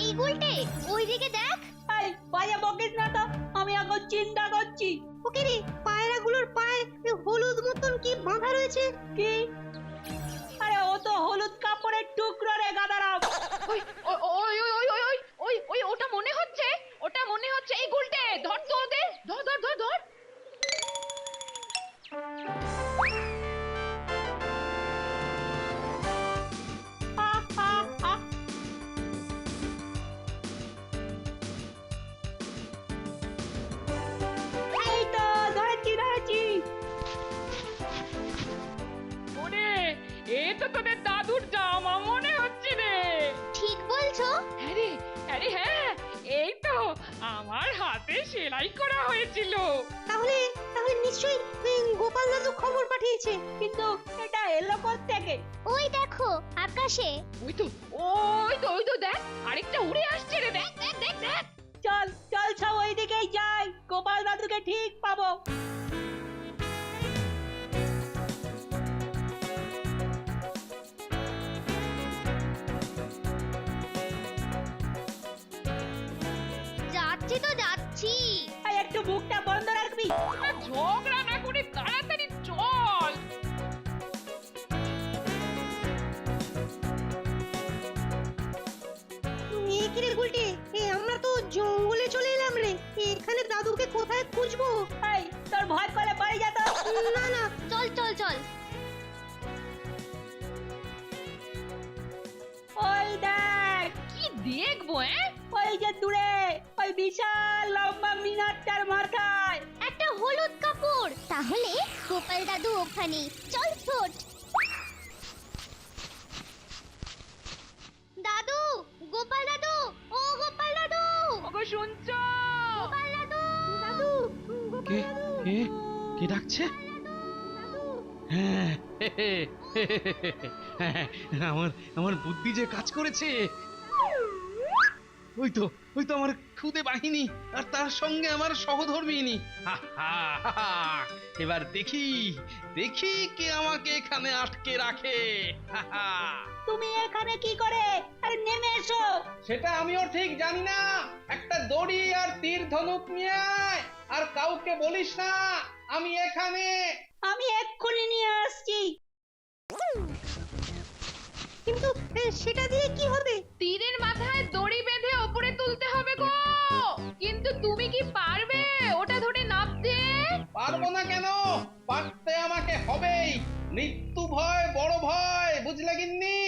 এই গুলটে ওইদিকে দেখ। এই বাজে বকিস না তো, আমি এখন চিন্তা করছি। ওকে রে, পায়রাগুলোর পায়ে হলুদ মতন কি বাঁধা রয়েছে? কি? আরে ও তো হলুদ কাপড়ের টুকরো রে গাদারাম। ওই ওই ওই ওই ওই ওই ওই ওই ওটা মনে হচ্ছে, ওটা মনে হচ্ছে এই গুলটে। ধর তো ওদের, ধর ধর ধর ধর। এই তো ধরেছি ধরেছি। ওরে, এ তো তোদের দাদুর জামা মনে হচ্ছে রে। ঠিক বলছো। হ্যাঁ রে, আরে হ্যাঁ, এই তো আমার হাতে সেলাই করা হয়েছিল। তাহলে তাহলে নিশ্চয়ই গোপাল দাদু খবর পাঠিয়েছে। কিন্তু এটা এলো কোত্থেকে? ওই দেখো আকাশে। ওই তো ওই তো দেখ, আরেকটা উড়ে আসছে রে। দেখ দেখ দেখ দেখ। চল চল সব ওইদিকেই যাই, গোপাল দাদুকে ঠিক পাবো। যাচ্ছি তো যাচ্ছি। এই একটু মুখটা বন্ধ রাখবি। ঝগড়া না করে তাড়াতাড়ি চল। কিরে গুলটে, আমরা তো জঙ্গলে চলে এলাম রে। এখানে দাদুকে কোথায় খুঁজবো? এই তোর ভয় করে বাড়ি যা তো। না না, চল চল চল। ওই দেখ। কি দেখবো? ওই যে দূরে ওই বিশাল লম্বা মিনারটার মাথায় একটা হলুদ কাপড়। তাহলে গোপাল দাদু ওখানে। চল ছোট দাদু, গোপাল দাদু, ও গোপাল দাদু। ওগো শুনছো? গোপাল দাদু, দাদু, কে কে কে ডাকছে? হ্যাঁ, আমার আমার বুদ্ধি যে কাজ করেছে। ওই তো আমার খুদে বাহিনী, আর তার সঙ্গে আমার সহধর্মিনী। এবার দেখি দেখি কে আমাকে এখানে আটকে রাখে। তুমি এখানে কি করে? আরে নেমে এসো। সেটা আমিও ঠিক জানি না। একটা দড়ি আর তীর ধনুক নিয়ে আয়, আর কাউকে বলিস না আমি এখানে। আমি এক্ষুনি নিয়ে আসছি। কিন্তু সেটা দিয়ে কি হবে? তীরের মাথায় দড়ি বেঁধে ওপরে তুলতে হবে গো। কিন্তু তুমি কি পারবে ওটা ধরে নামতে? পারবো না কেন? পারতে আমাকে হবেই। মৃত্যু ভয় বড় ভয়, বুঝলে গিন্নি?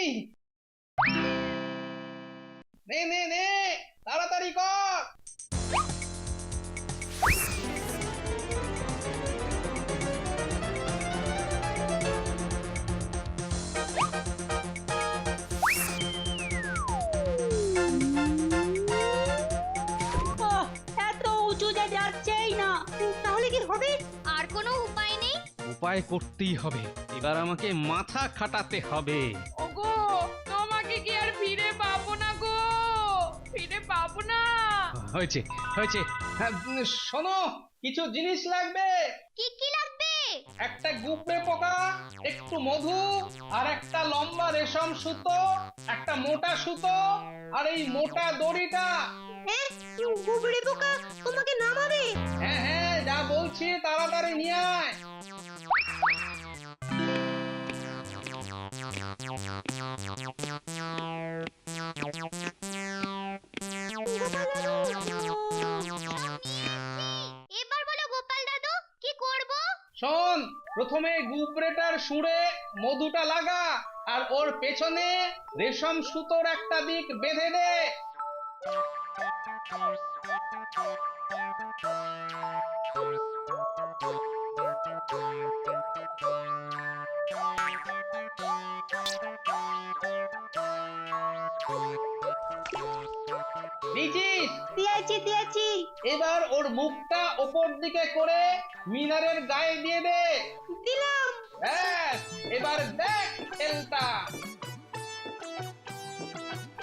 নে নে নে, তাড়াতাড়ি কর। এত উঁচু যে যাচ্ছেই না। তাহলে কি হবে? আর কোনো উপায় নেই। উপায় করতেই হবে। এবার আমাকে মাথা খাটাতে হবে। ওগো, তোমাকে কি আর ফিরে পাবো না গো? ফিরে পাবো না। হয়েছে হয়েছে। হ্যাঁ, শোনো, কিছু জিনিস লাগবে। কি কি লাগবে? একটা গুবরে পোকা, একটু মধু, আর একটা লম্বা রেশম সুতো, একটা মোটা সুতো, আর এই মোটা দড়িটা। গুবড়ে পোকা তোমাকে নামাবে? হ্যাঁ হ্যাঁ, যা বলছি তাড়াতাড়ি নিয়ে আয়। এবার বলো গোপাল দাদু, কি করব? শোন, প্রথমে গুবরেটার সুরে মধুটা লাগা, আর ওর পেছনে রেশম সুতোর একটা দিক বেঁধে দে। দিয়েছিস? দিয়েছি। এবার ওর মুখটা ওপর দিকে করে মিনারের গায়ে দিয়ে দে। দিলাম। ব্যাস, এবার দেখ খেলটা।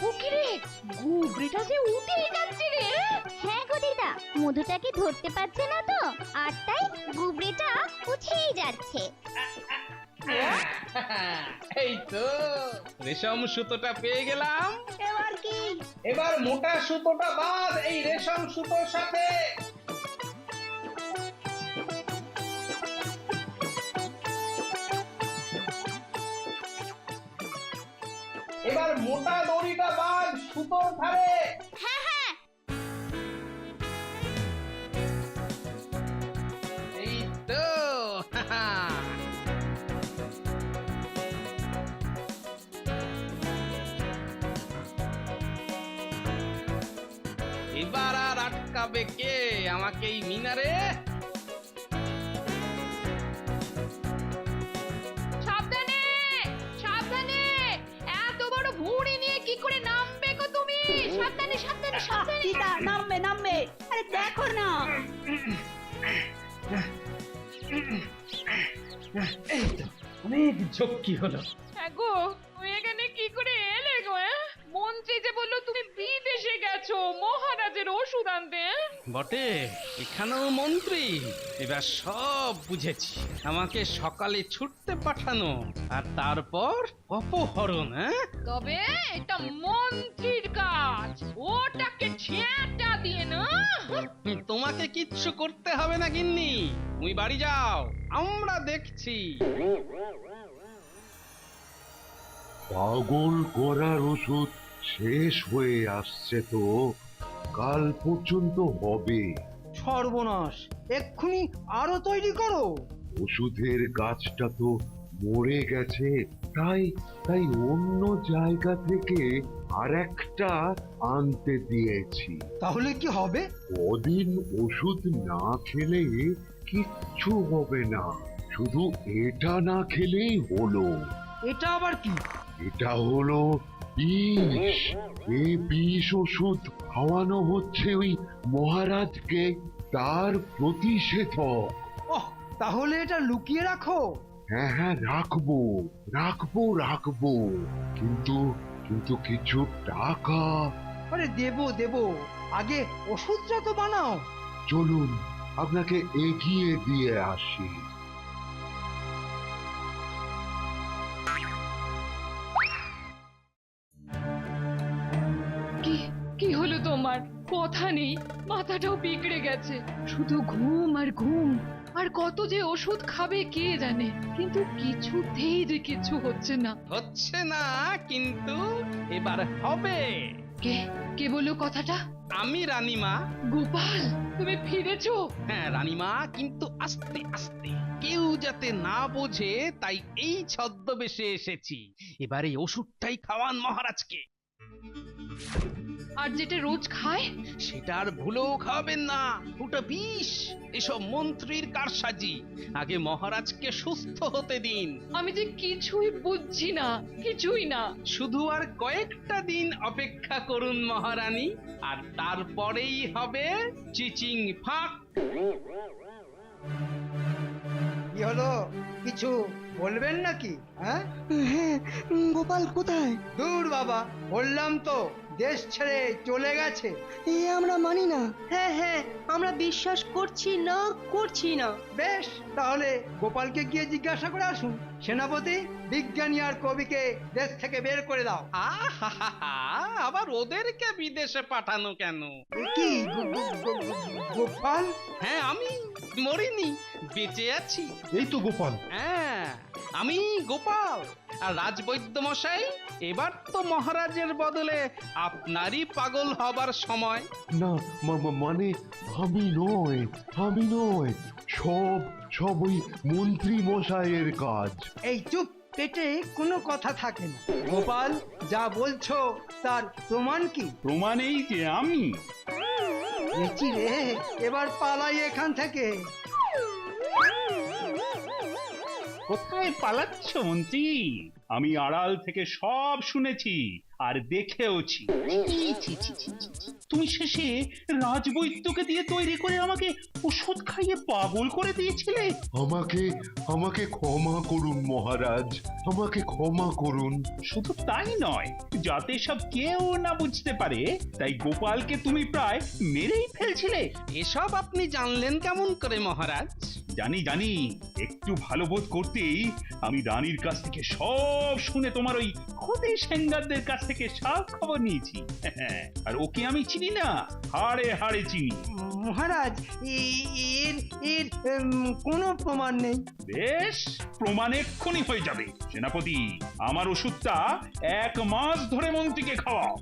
উকিরে, গুবরেটা যে উঠেই যাচ্ছে রে। হ্যাঁ গো দিদা, মধুটাকে ধরতে পারছে না তো, আর তাই গুবরেটা উঠেই যাচ্ছে। এই তো রেশম সুতোটা পেয়ে গেলাম। এবার কি? এবার মোটা সুতোটা বাঁধ এই রেশম সুতোর সাথে। এবার মোটা দড়িটা বাঁধ সুতোর ধারে। হ্যাঁ হ্যাঁ। এই তো এবার আর আটকাবে কে আমাকে এই মিনারে? সাবধানে সাবধানে, এত বড় ভুঁড়ি নিয়ে কি করে নামবে গো তুমি? সাবধানে সাবধানে সাবধানে। দিদা নামবে, আরে দেখো না। এই তো অনেক ঝক্কি হলো। গো তুমি এখানে কি করে এলে গো? মন্ত্রী যে বললো তুমি বিদেশে গেছো মহারাজের ওষুধ আনতে। বটে, এখানেও মন্ত্রী। এবার সব বুঝেছি। আমাকে সকালে ছুটতে পাঠানো, আর তারপর অপহরণ। তবে এটা মন্ত্রীর কাজ, ওটাকে ছেঁটা দিয়ে না। তোমাকে কিচ্ছু করতে হবে না গিন্নি, তুমি বাড়ি যাও, আমরা দেখছি। পাগল করার ওষুধ শেষ হয়ে আসছে তো, কাল পর্যন্ত হবে। সর্বনাশ, এক্ষুনি আরো তৈরি করো। ওষুধের গাছটা তো মরে গেছে, তাই তাই অন্য জায়গা থেকে আরেকটা আনতে দিয়েছি। তাহলে কি হবে? কদিন ওষুধ না খেলে কিচ্ছু হবে না, শুধু এটা না খেলেই হলো। এটা আবার কি? এটা হলো বিষ। এই বিষ ওষুধ খাওয়ানো হচ্ছে ওই মহারাজকে, তার প্রতিষেধক। ওহ, তাহলে এটা লুকিয়ে রাখো। হ্যাঁ হ্যাঁ, রাখবো রাখবো, কিন্তু কিন্তু কিছু টাকা। আরে দেবো, আগে ওষুধটা তো বানাও। চলুন আপনাকে এগিয়ে দিয়ে আসি। কি হলো তোমার? কথা নেই, মাথাটাও বিগড়ে গেছে, শুধু ঘুম আর ঘুম। আর কত যে ওষুধ খাবে কে জানে, কিন্তু কিছুতেই যে কিছু হচ্ছে না। হচ্ছে না, কিন্তু এবার হবে। কে কে বললো কথাটা? আমি রানীমা। গোপাল, তুমি ফিরেছো? হ্যাঁ রানীমা, কিন্তু আস্তে আস্তে, কেউ যাতে না বোঝে তাই এই ছদ্মবেশে এসেছি। এবারে ওষুধটাই খাওয়ান মহারাজকে। আর যেটা রোজ খায় সেটা আর ভুলেও খাওয়াবেন না, ওটা বিষ। এসব মন্ত্রীর কারসাজি, আগে মহারাজকে সুস্থ হতে দিন। আমি যে কিছুই বুঝছি না, কিছুই না। শুধু আর কয়েকটা দিন অপেক্ষা করুন মহারানী, আর তারপরেই হবে চিচিং ফাক। কি হলো? কিছু বলবেন নাকি? হ্যাঁ, গোপাল কোথায়? দূর বাবা, বললাম তো দেশ ছেড়ে চলে গেছে। আমরা মানি না। হ্যাঁ, আমরা বিশ্বাস করছি না। বেশ, তাহলে গোপালকে গিয়ে জিজ্ঞাসা করে আসুন। সেনাপতি, বিজ্ঞানী আর কবিকে দেশ থেকে বের করে দাও। আহা, আবার ওদেরকে বিদেশে পাঠানো কেন? কি গোপাল? হ্যাঁ, আমি মরিনি, বেঁচে আছি। এই তো গোপাল। হ্যাঁ, আমি গোপাল। আর রাজবৈদ্য মশাই, এবার তো মহারাজের বদলে আপনারই পাগল হবার সময়। না, মানে আমি নয়, সব ওই মন্ত্রী মশাইয়ের কাজ। এই চুপ, পেটে কোনো কথা থাকে না। গোপাল, যা বলছো তার প্রমাণ কি? প্রমাণেই যে আমি। দেখছি রে, এবার পালাই এখান থেকে। কোথায় পালাচ্ছ মন্ত্রী? আমি আড়াল থেকে সব শুনেছি আর দেখেওছি। তুমি শেষে রাজবৈদ্যকে দিয়ে তৈরি করে আমাকে ওষুধ খাইয়ে পাগল করে দিয়েছিলে। আমাকে ক্ষমা করুন মহারাজ, আমাকে ক্ষমা করুন। শুধু তাই নয়, যাতে সব কেউ না বুঝতে পারে তাই গোপালকে তুমি প্রায় মেরেই ফেলছিলে। এসব আপনি জানলেন কেমন করে মহারাজ? জানি, একটু ভালো বোধ করতেই আমি রানীর কাছ থেকে সব শুনে তোমার ওই খুদে সেঙ্গারদের কাছ থেকে সব খবর নিয়েছি। আর ওকে আমি চিনি না, হাড়ে হাড়ে চিনি। মহারাজ, এর কোনো প্রমাণ নেই। বেশ, প্রমাণ এক্ষুনি হয়ে যাবে। সেনাপতি, আমার ওষুধটা 1 মাস ধরে মন্ত্রীকে খাওয়াও।